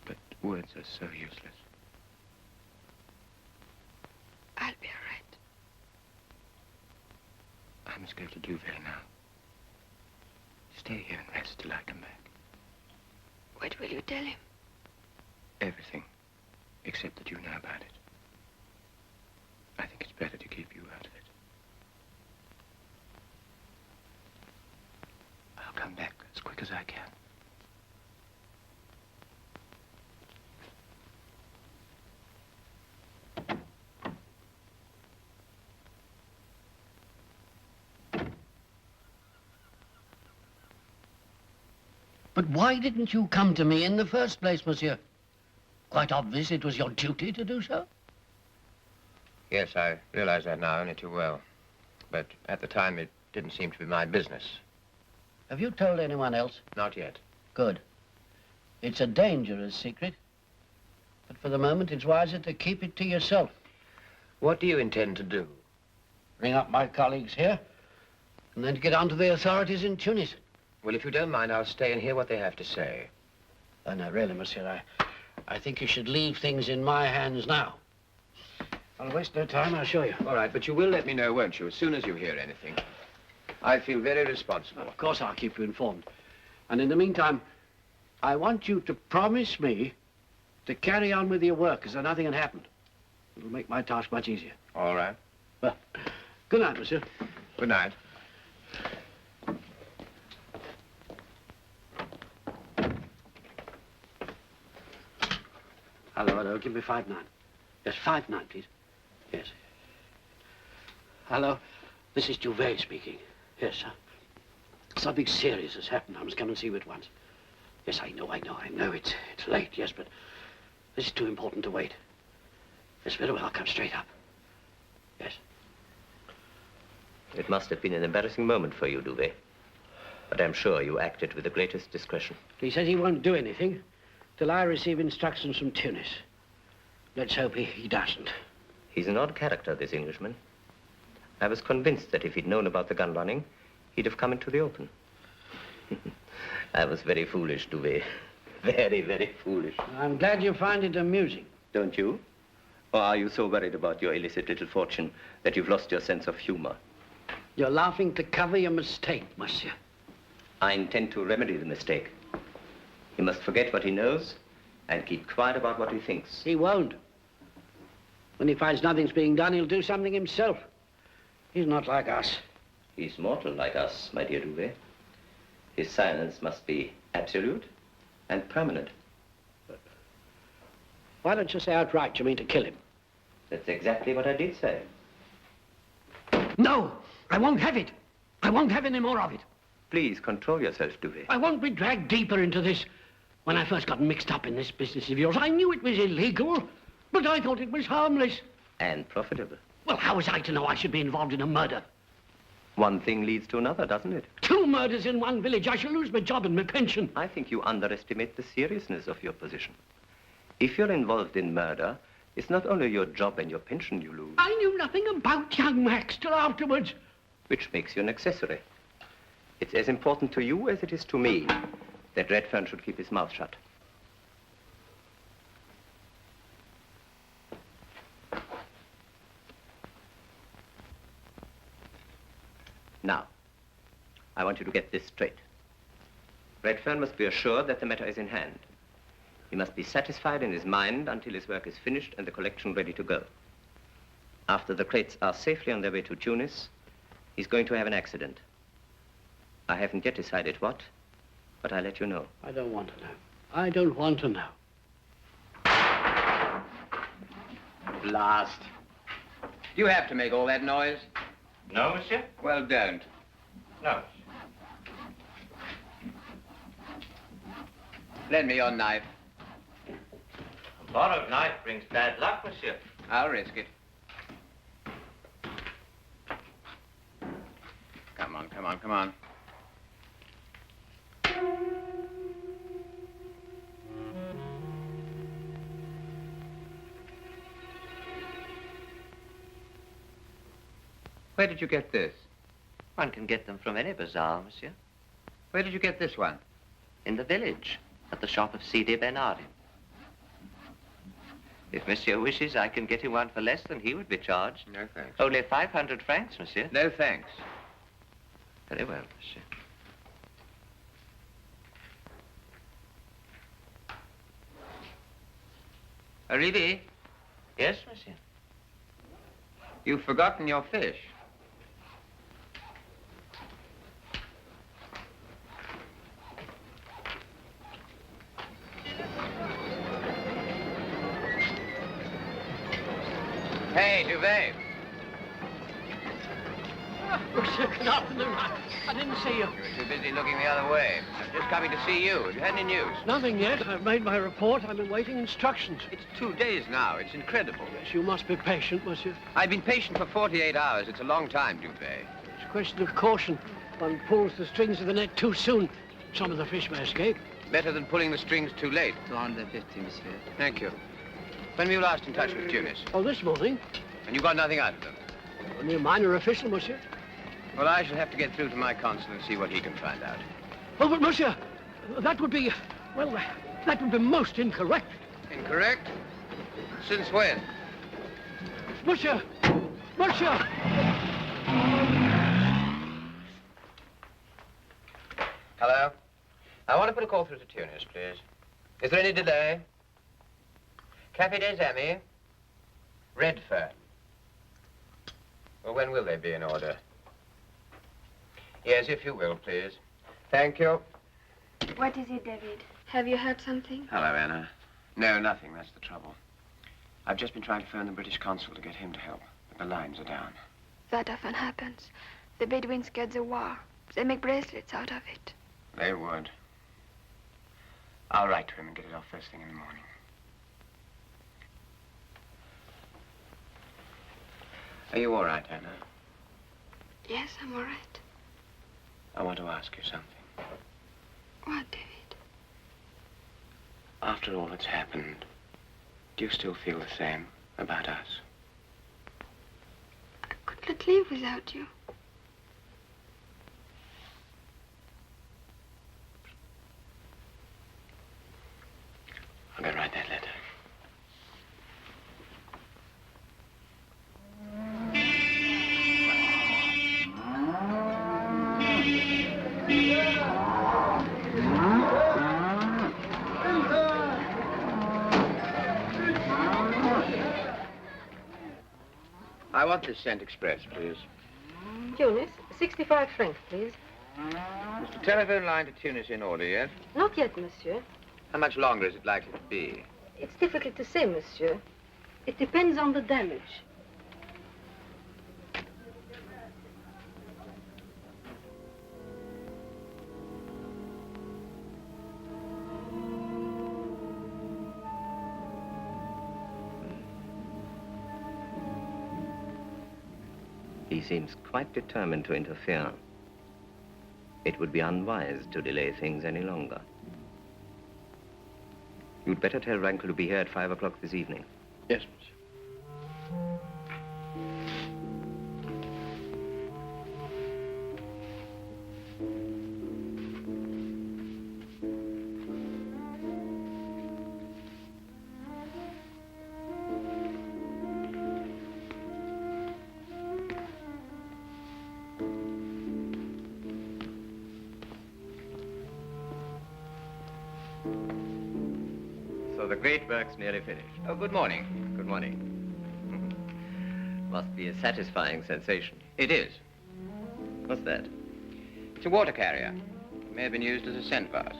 H: But words are so useless.
C: I'll be all right.
H: I must go to Deauville now. Stay here and rest till I come back.
C: What will you tell him?
H: Everything, except that you know about it. I think it's better to keep you out of it. I'll come back as quick as I can.
I: But why didn't you come to me in the first place, monsieur? Quite obvious it was your duty to do so.
O: Yes, I realize that now only too well. But at the time, it didn't seem to be my business.
I: Have you told anyone else?
O: Not yet.
I: Good. It's a dangerous secret. But for the moment, it's wiser to keep it to yourself.
O: What do you intend to do?
I: Ring up my colleagues here, and then get on to the authorities in Tunis.
O: Well, if you don't mind, I'll stay and hear what they have to say.
I: Oh, no, really, monsieur, I think you should leave things in my hands now. I'll waste no time, I'll show you.
O: All right, but you will let me know, won't you, as soon as you hear anything? I feel very responsible.
I: Of course I'll keep you informed. And in the meantime, I want you to promise me to carry on with your work as though nothing had happened. It'll make my task much easier.
O: All right.
I: Well, good night, monsieur.
O: Good night.
I: Hello, give me 5-9. Yes, 5-9, please. Yes. Hello, this is Duvet speaking. Yes, sir. Something serious has happened. I must come and see you at once. Yes, I know. It's late, yes, but this is too important to wait. Yes, very well, I'll come straight up. Yes.
J: It must have been an embarrassing moment for you, Duvet. But I'm sure you acted with the greatest discretion.
I: He says he won't do anything till I receive instructions from Tunis. Let's hope he doesn't.
J: He's an odd character, this Englishman. I was convinced that if he'd known about the gun running, he'd have come into the open. I was very foolish, Duvet. Very, very foolish.
I: I'm glad you find it amusing.
J: Don't you? Or are you so worried about your illicit little fortune that you've lost your sense of humor?
I: You're laughing to cover your mistake, monsieur.
J: I intend to remedy the mistake. He must forget what he knows and keep quiet about what he thinks.
I: He won't. When he finds nothing's being done, he'll do something himself. He's not like us.
J: He's mortal like us, my dear Duvet. His silence must be absolute and permanent.
I: Why don't you say outright you mean to kill him?
J: That's exactly what I did say.
I: No! I won't have it! I won't have any more of it.
J: Please control yourself, Duvet.
I: I won't be dragged deeper into this. When I first got mixed up in this business of yours, I knew it was illegal, but I thought it was harmless.
J: And profitable.
I: Well, how was I to know I should be involved in a murder?
J: One thing leads to another, doesn't it?
I: 2 murders in one village. I shall lose my job and my pension.
J: I think you underestimate the seriousness of your position. If you're involved in murder, it's not only your job and your pension you lose.
I: I knew nothing about young Max till afterwards.
J: Which makes you an accessory. It's as important to you as it is to me that Redfern should keep his mouth shut. Now, I want you to get this straight. Redfern must be assured that the matter is in hand. He must be satisfied in his mind until his work is finished and the collection ready to go. After the crates are safely on their way to Tunis, he's going to have an accident. I haven't yet decided what, but I'll let you know.
I: I don't want to know. I don't want to know.
H: Blast. Do you have to make all that noise?
G: No, monsieur?
H: Well, don't.
G: No.
H: Lend me your knife.
G: A borrowed knife brings bad luck, monsieur.
H: I'll risk it. Come on, come on, come on. Where did you get this?
L: One can get them from any bazaar, monsieur.
H: Where did you get this one?
L: In the village, at the shop of Sidi Benardi. If monsieur wishes, I can get him one for less than he would be charged.
H: No, thanks.
L: Only 500 francs, monsieur.
H: No, thanks.
L: Very well, monsieur.
H: Arrivé?
L: Yes, monsieur.
H: You've forgotten your fish. Hey, Duvet.
I: Monsieur, good afternoon. I didn't see you.
L: You were too busy looking the other way. I'm just coming to see you. Have you had any news?
I: Nothing yet. I've made my report. I'm awaiting instructions.
L: It's 2 days now. It's incredible.
I: Yes, you must be patient, monsieur.
L: I've been patient for 48 hours. It's a long time, Dupay.
I: It's a question of caution. One pulls the strings of the net too soon. Some of the fish may escape.
L: Better than pulling the strings too late.
J: 250, monsieur.
L: Thank you. When were you last in touch with Tunis?
I: Oh, this morning.
L: And you got nothing out of them?
I: Only a minor official, monsieur.
L: Well, I shall have to get through to my consul and see what he can find out.
I: Oh, but monsieur, that would be, well, that would be most incorrect.
L: Incorrect? Since when?
I: Monsieur! Monsieur!
O: Hello? I want to put a call through to Tunis, please. Is there any delay? Cafe des Amis? Redfern. Well, when will they be in order? Yes, if you will, please. Thank you.
C: What is it, David? Have you heard something?
O: Hello, Anna. No, nothing. That's the trouble. I've just been trying to phone the British consul to get him to help, but the lines are down.
C: That often happens. The Bedouins get the war. They make bracelets out of it.
O: They would. I'll write to him and get it off first thing in the morning. Are you all right, Anna?
C: Yes, I'm all right.
O: I want to ask you something.
C: What, David?
O: After all that's happened, do you still feel the same about us?
C: I could not live without you.
O: I'm going to write that letter.
L: I want this sent express, please.
N: Tunis, 65 francs, please.
L: Is the telephone line to Tunis in order yet?
N: Not yet, monsieur.
L: How much longer is it likely to be?
N: It's difficult to say, monsieur. It depends on the damage.
J: He seems quite determined to interfere. It would be unwise to delay things any longer. You'd better tell Rankle to be here at 5 o'clock this evening.
I: Yes, monsieur.
J: So the great work's nearly finished.
L: Oh, good morning.
J: Good morning. Must be a satisfying sensation.
L: It is.
J: What's that?
L: It's a water carrier. It may have been used as a scent vase.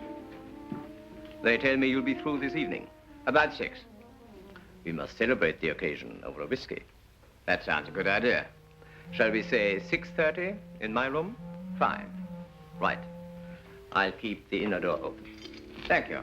J: They tell me you'll be through this evening.
L: About 6.
J: We must celebrate the occasion over a whiskey.
L: That sounds a good idea.
J: Shall we say 6:30 in my room?
L: Fine.
J: Right. I'll keep the inner door open.
L: Thank you.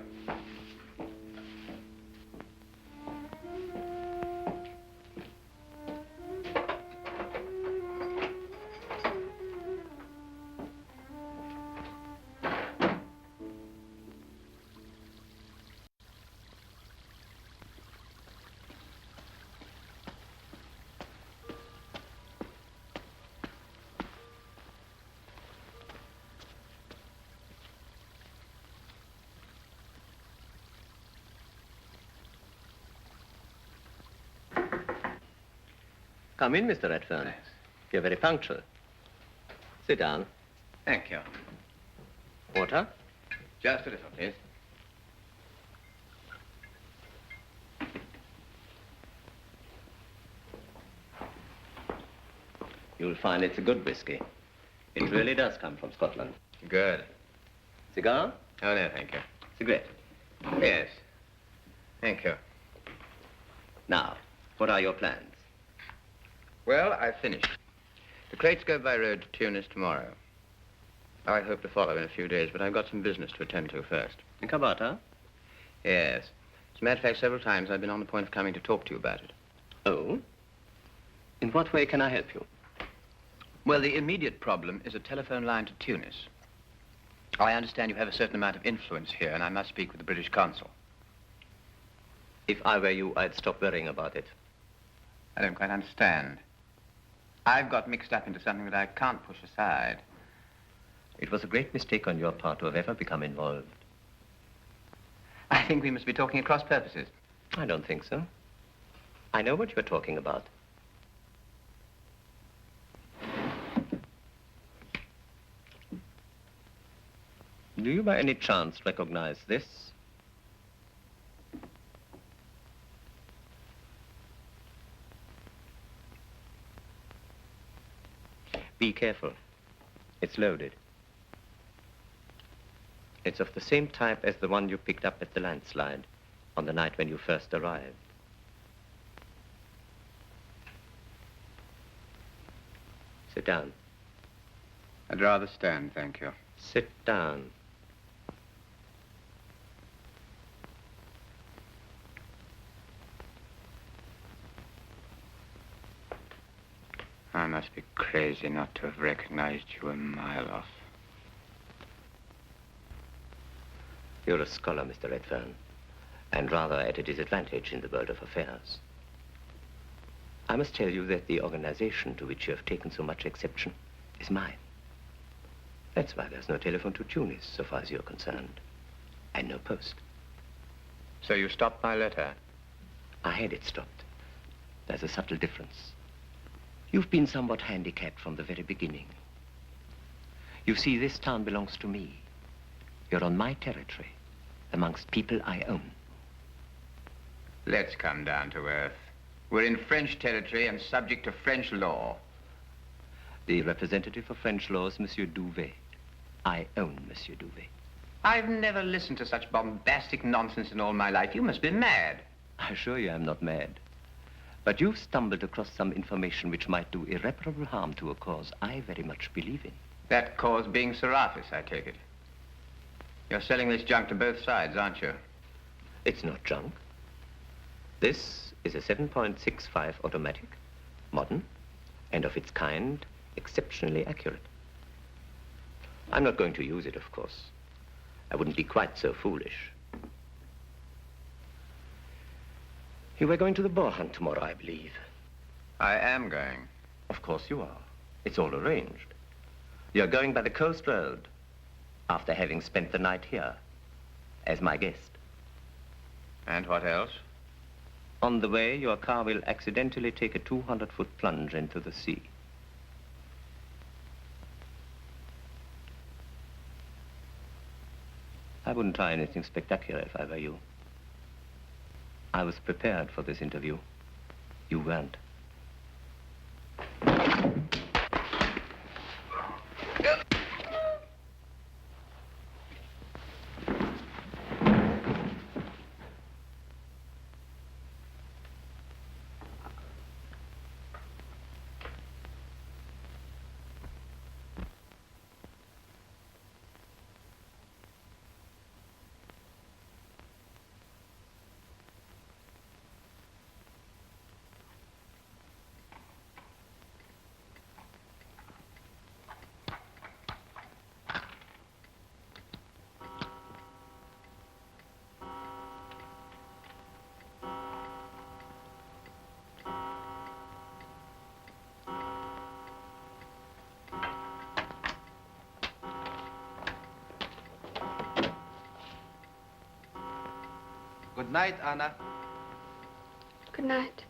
J: Come in, Mr. Redfern.
L: Thanks.
J: You're very punctual. Sit down.
L: Thank you.
J: Water?
L: Just a little, please.
J: You'll find it's a good whiskey. It really does come from Scotland.
L: Good.
J: Cigar?
L: Oh, no, thank you.
J: Cigarette?
L: Yes. Thank you.
J: Now, what are your plans?
L: Well, I've finished.
O: The crates go by road to Tunis tomorrow. I hope to follow in a few days, but I've got some business to attend to first.
J: In Kabata?
O: Yes. As a matter of fact, several times I've been on the point of coming to talk to you about it.
J: Oh? In what way can I help you?
O: Well, the immediate problem is a telephone line to Tunis. I understand you have a certain amount of influence here, and I must speak with the British consul.
J: If I were you, I'd stop worrying about it.
O: I don't quite understand. I've got mixed up into something that I can't push aside.
J: It was a great mistake on your part to have ever become involved.
O: I think we must be talking at cross purposes.
J: I don't think so. I know what you're talking about. Do you by any chance recognize this? Be careful. It's loaded. It's of the same type as the one you picked up at the landslide on the night when you first arrived. Sit down.
O: I'd rather stand, thank you.
J: Sit down.
O: I must be crazy not to have recognized you a mile off.
J: You're a scholar, Mr. Redfern, and rather at a disadvantage in the world of affairs. I must tell you that the organization to which you have taken so much exception is mine. That's why there's no telephone to Tunis, so far as you're concerned, and no post.
O: So you stopped my letter?
J: I had it stopped. There's a subtle difference. You've been somewhat handicapped from the very beginning. You see, this town belongs to me. You're on my territory, amongst people I own.
O: Let's come down to earth. We're in French territory and subject to French law.
J: The representative of French law is Monsieur Douvet. I own Monsieur Douvet.
O: I've never listened to such bombastic nonsense in all my life. You must be mad.
J: I assure you I'm not mad. But you've stumbled across some information which might do irreparable harm to a cause I very much believe in.
O: That cause being Serapis, I take it. You're selling this junk to both sides, aren't you?
J: It's not junk. This is a 7.65 automatic, modern, and of its kind, exceptionally accurate. I'm not going to use it, of course. I wouldn't be quite so foolish. You were going to the boar hunt tomorrow, I believe.
O: I am going.
J: Of course you are. It's all arranged. You're going by the coast road after having spent the night here as my guest.
O: And what else?
J: On the way, your car will accidentally take a 200-foot plunge into the sea. I wouldn't try anything spectacular if I were you. I was prepared for this interview. You weren't.
F: Good night, Anna.
C: Good night.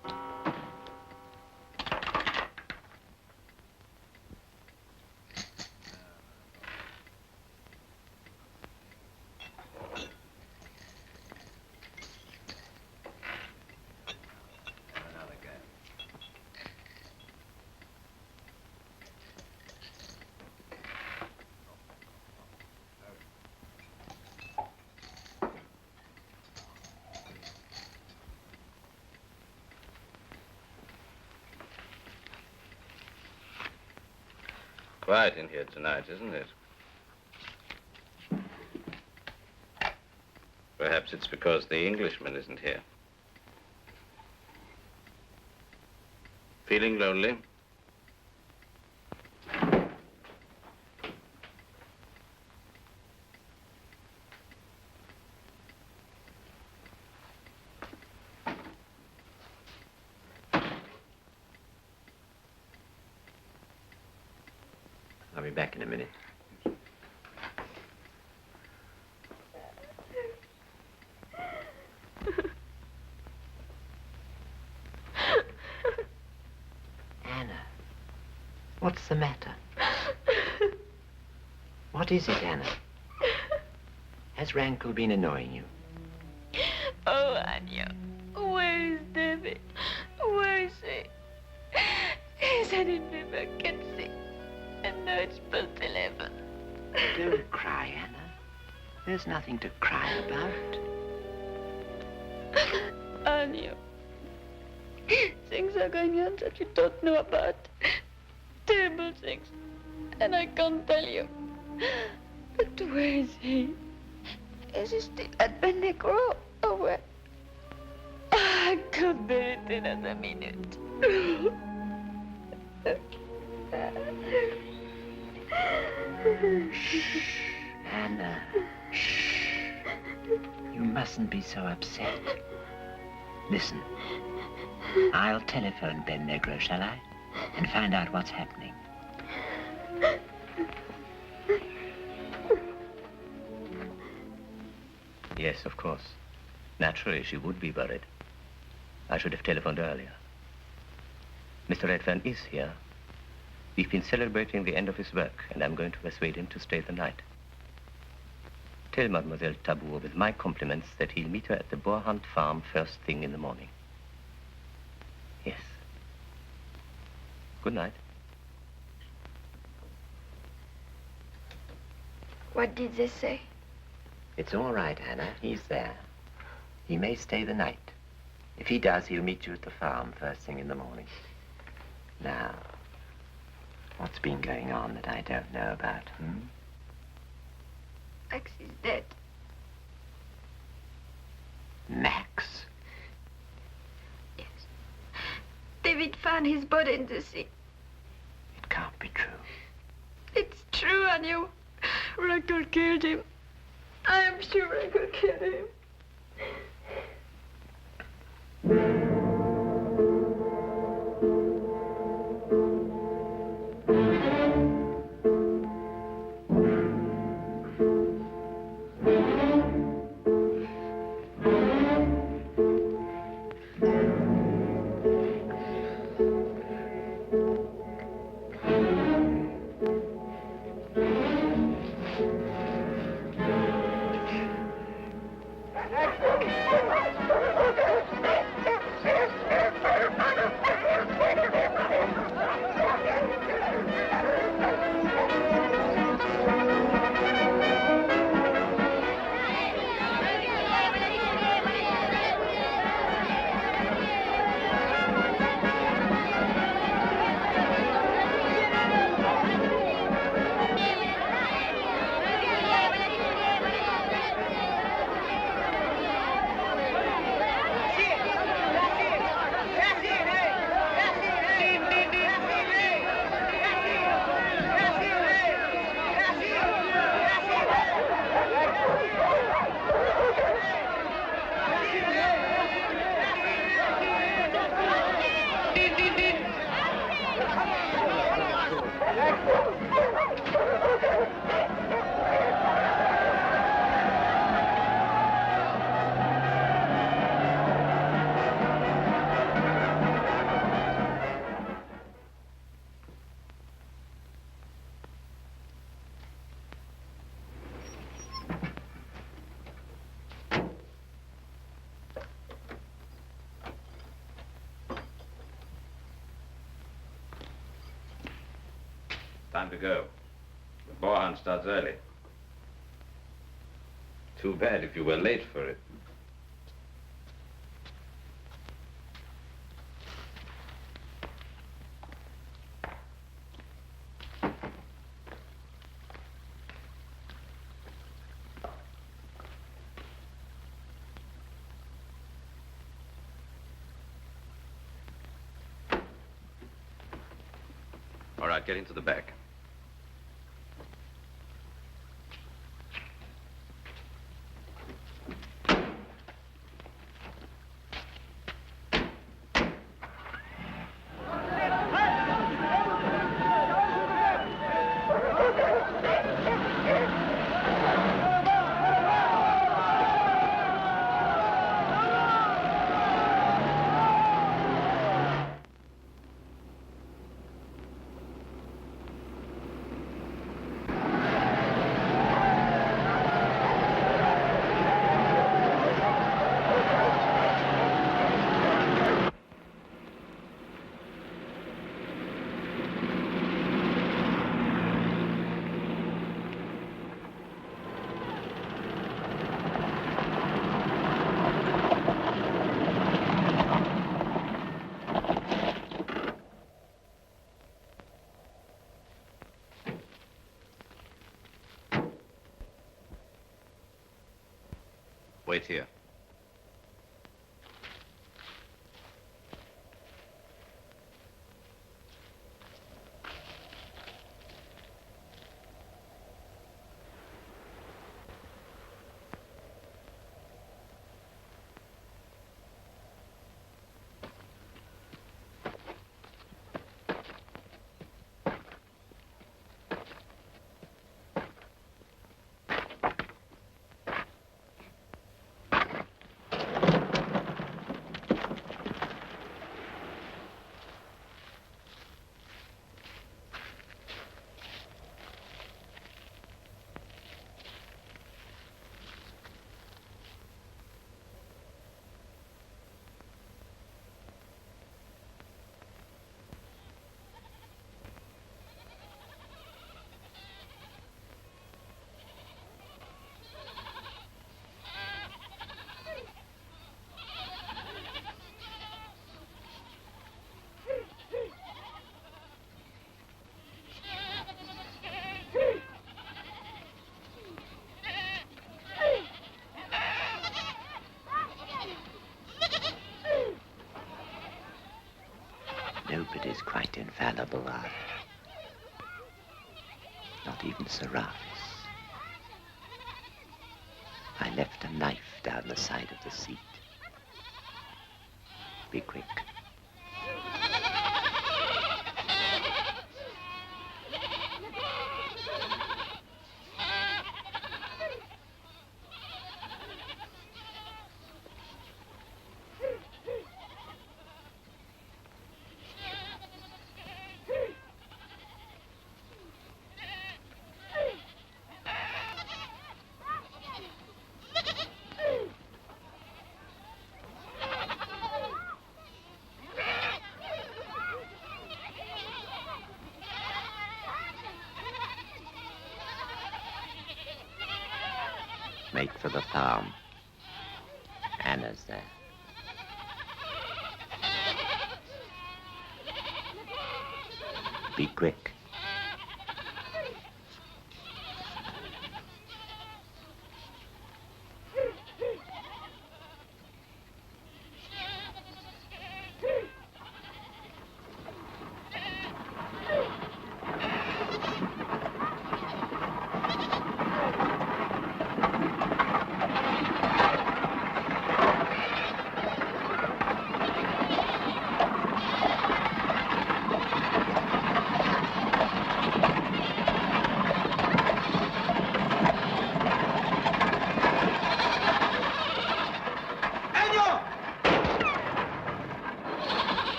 G: quiet in here tonight, isn't it? Perhaps it's because the Englishman isn't here. Feeling lonely?
J: I'll be back in a minute. Anna, what's the matter? What is it, Anna? Has Rankle been annoying you?
P: Oh, Anya, where is David? Where is he? He said he'd be back at 6, and now it's past 11.
J: Don't cry, Anna. There's nothing to cry about.
P: Anya, things are going on that you don't know about. Terrible things. And I can't tell you. But where is he? Is he still at Ben Negro? Or where? I can't bear it another minute.
J: Shh, Anna. Shh. You mustn't be so upset. Listen. I'll telephone Ben Negro, shall I? And find out what's happening. Yes, of course. Naturally, she would be worried. I should have telephoned earlier. Mr. Redfern is here. We've been celebrating the end of his work, and I'm going to persuade him to stay the night. Tell Mademoiselle Tabour with my compliments that he'll meet her at the Boar Hunt farm first thing in the morning. Yes. Good night.
C: What did they say?
J: It's all right, Anna. He's there. He may stay the night. If he does, he'll meet you at the farm first thing in the morning. Now, what's been going on that I don't know about,
C: Max is dead.
J: Max?
C: Yes. David found his body in the sea.
J: It can't be true.
C: It's true, Anya. Rankle killed him. I am sure Rankle killed him.
G: Time to go. The boar hunt starts early. Too bad if you were late for it. All right, get into the back. Wait here.
A: Nobody's quite infallible, are they? Not even Serapis. I left a knife down the side of the seat. Be quick. Make for the farm. Anna's there. Be quick.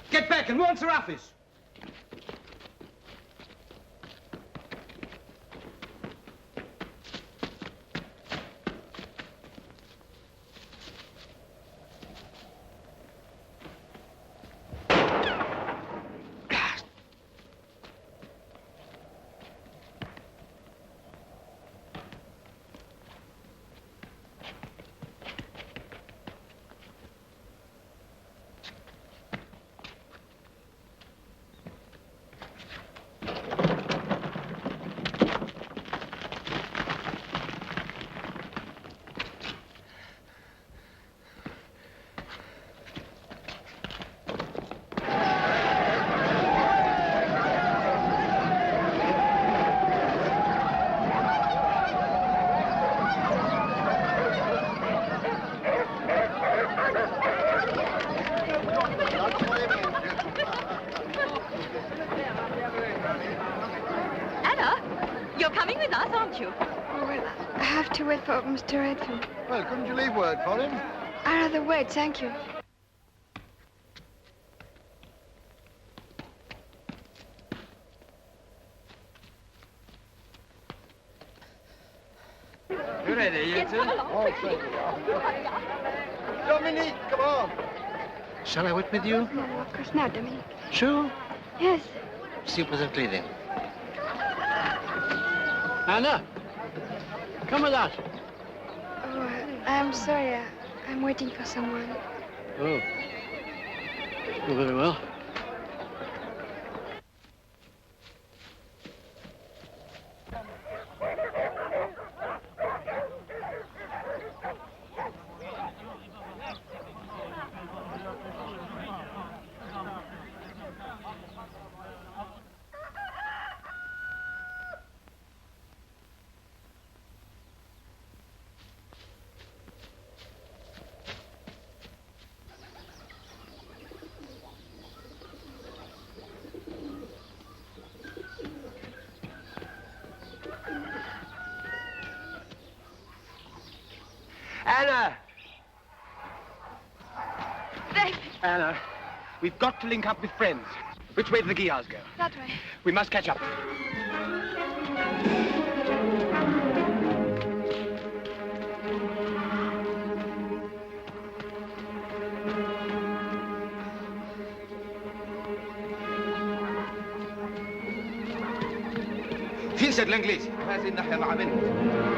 E: Get back and warn Serapis.
P: You're coming with us, aren't you?
C: Oh, well, I have to wait for Mr. Redford.
E: Well, couldn't you leave word for him?
C: I'd rather wait, thank you.
M: You ready, you two?
E: Oh, thank you. Dominique, come on.
D: Shall I wait with you?
C: No, of course not, Dominique.
D: Sure.
C: Yes.
D: See you presently then.
I: Anna, come with us.
C: Oh, I'm sorry. I'm waiting for someone.
I: Oh. Oh, very well.
M: Anna!
C: David!
M: Anna, we've got to link up with friends. Which way do the Guillards go?
C: That way.
M: We must catch up.
F: فين سيد الانجليز؟ هذه الناحية مع بنت.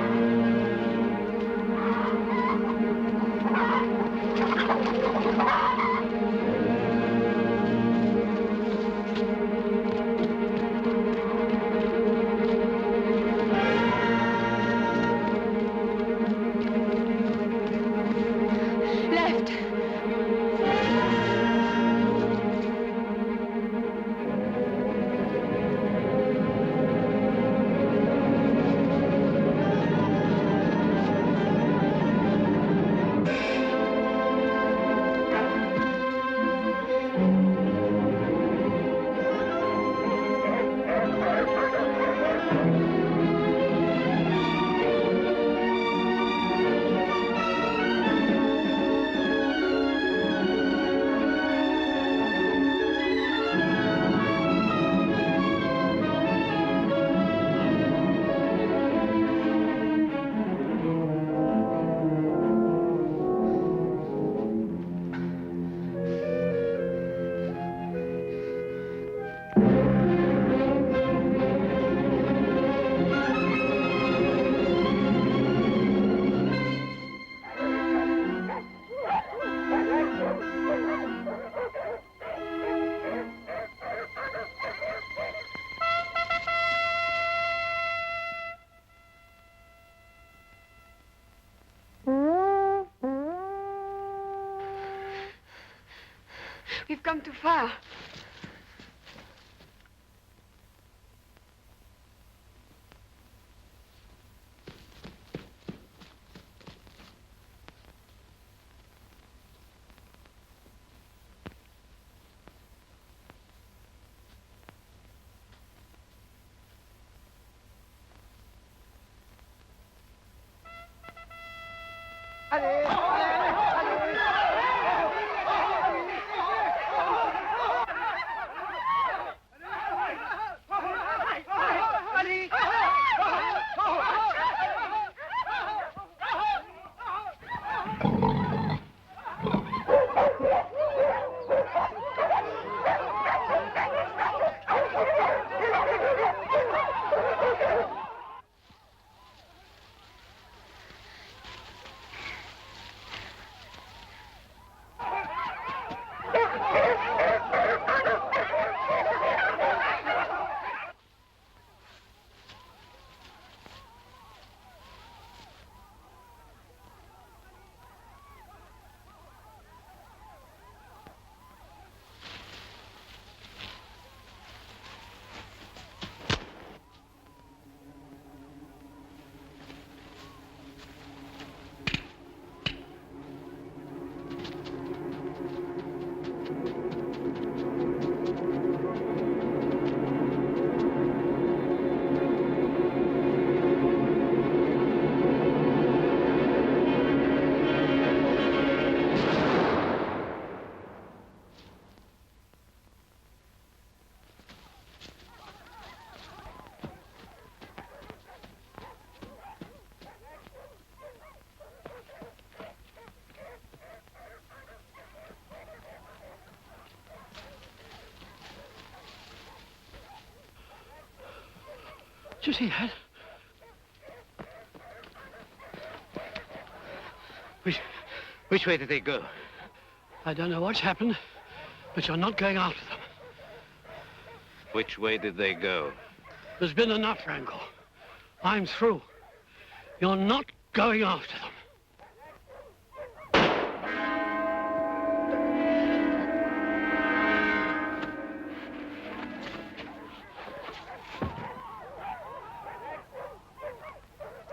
C: Left. We've come too far.
I: you see that?
L: Which way did they go?
I: I don't know what's happened, but you're not going after them.
G: Which way did they go?
I: There's been enough, Rankle. I'm through. You're not going after them.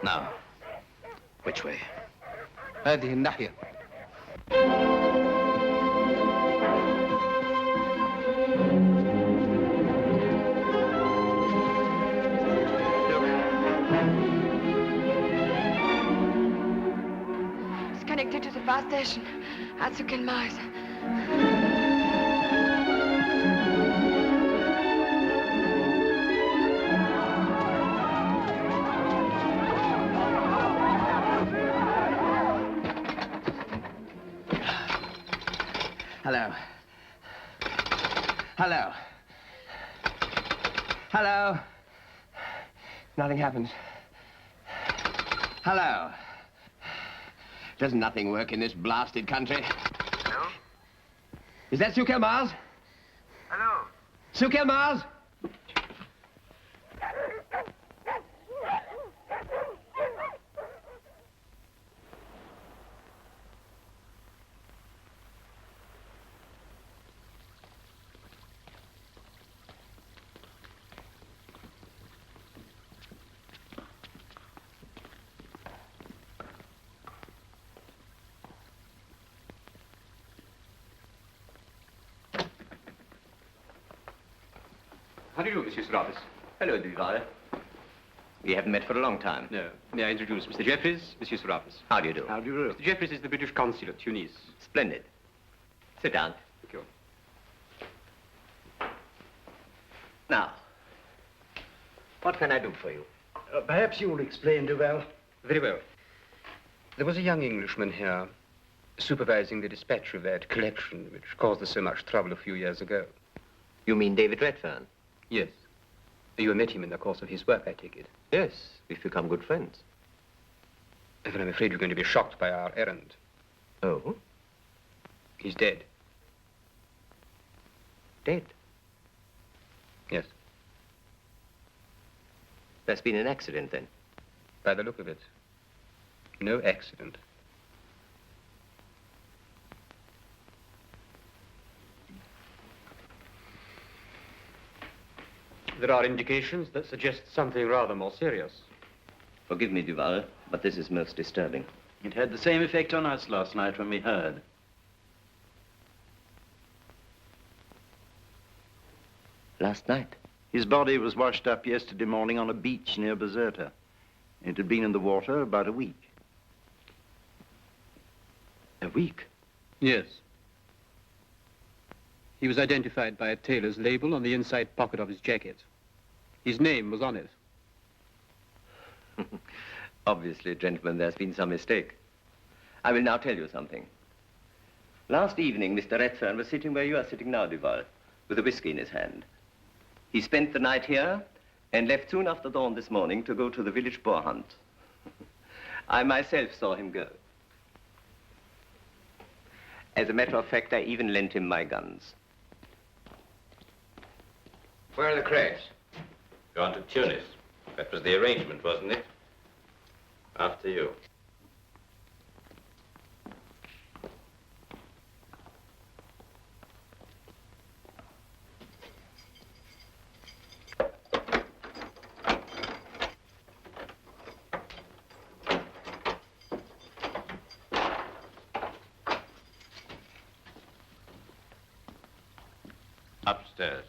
L: Now, which way?
M: هذه الناحية.
C: It's connected to the bus station at COLORIZED.
O: Hello. Hello. Hello. Nothing happens. Hello. Does nothing work in this blasted country?
Q: Hello?
O: Is that Sukel Mars?
Q: Hello?
O: Sukel Mars?
B: How do you do, Monsieur Serapis?
J: Hello, Duval. We haven't met for a long time.
B: No. May I introduce Mr. Jeffries, Monsieur Serapis?
J: How do you do?
B: How do you do? Mr. Jeffries is the British consul at Tunis.
J: Splendid. Sit down.
B: Thank you.
J: Now, what can I do for you?
M: Perhaps you will explain, Duval.
B: Very well. There was a young Englishman here supervising the dispatch of that collection which caused us so much trouble a few years ago.
J: You mean David Redfern?
B: Yes. You met him in the course of his work, I take it.
J: Yes, we've become good friends.
B: But I'm afraid you're going to be shocked by our errand.
J: Oh?
B: He's dead.
J: Dead?
B: Yes.
J: There's been an accident, then?
B: By the look of it. No accident. There are indications that suggest something rather more serious.
J: Forgive me, Duval, but this is most disturbing.
E: It had the same effect on us last night when we heard.
J: Last night?
E: His body was washed up yesterday morning on a beach near Bizerta. It had been in the water about a week.
J: A week?
B: Yes. He was identified by a tailor's label on the inside pocket of his jacket. His name was on it.
J: Obviously, gentlemen, there's been some mistake. I will now tell you something. Last evening, Mr. Redfern was sitting where you are sitting now, Duval, with a whiskey in his hand. He spent the night here and left soon after dawn this morning to go to the village boar hunt. I myself saw him go. As a matter of fact, I even lent him my guns.
O: Where are the crates?
G: Gone to Tunis. That was the arrangement, wasn't it? After you. Upstairs.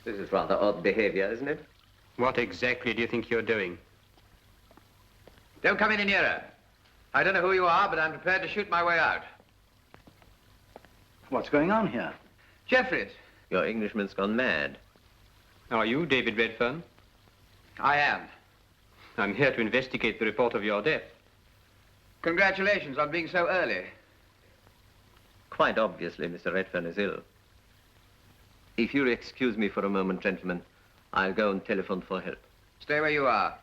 J: This is rather odd behavior, isn't it?
F: What exactly do you think you're doing?
O: Don't come any nearer. I don't know who you are, but I'm prepared to shoot my way out.
E: What's going on here?
O: Jeffries.
J: Your Englishman's gone mad.
F: Are you David Redfern?
O: I am.
F: I'm here to investigate the report of your death.
O: Congratulations on being so early.
J: Quite obviously, Mr. Redfern is ill. If you'll excuse me for a moment, gentlemen, I'll go and telephone for help.
O: Stay where you are.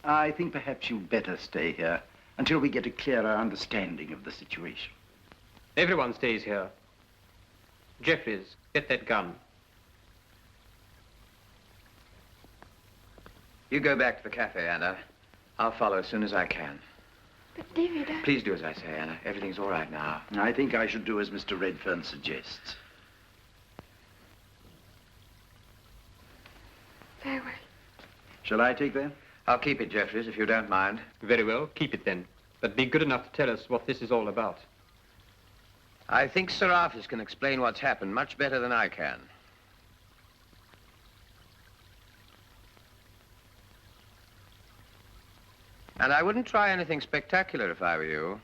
E: I think perhaps you'd better stay here until we get a clearer understanding of the situation.
F: Everyone stays here. Jeffries, get that gun.
O: You go back to the cafe, Anna. I'll follow as soon as I can.
C: But David,
O: Please do as I say, Anna. Everything's all right now.
E: I think I should do as Mr. Redfern suggests.
C: Very well.
E: Shall I take that?
O: I'll keep it, Jeffries, if you don't mind.
F: Very well, keep it then. But be good enough to tell us what this is all about.
O: I think Serafis can explain what's happened much better than I can. And I wouldn't try anything spectacular if I were you.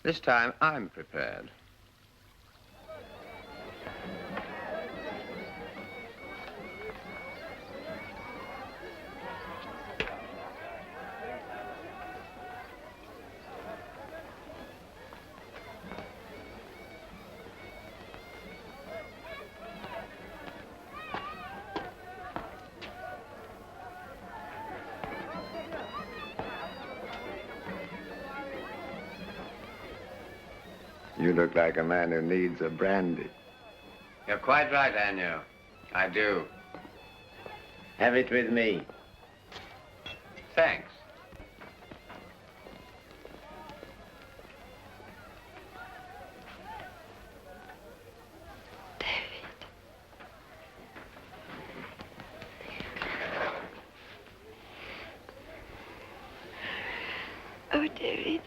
O: This time, I'm prepared.
A: You look like a man who needs a brandy.
O: You're quite right, Agnew. I do.
A: Have it with me.
O: Thanks.
C: Oh, David.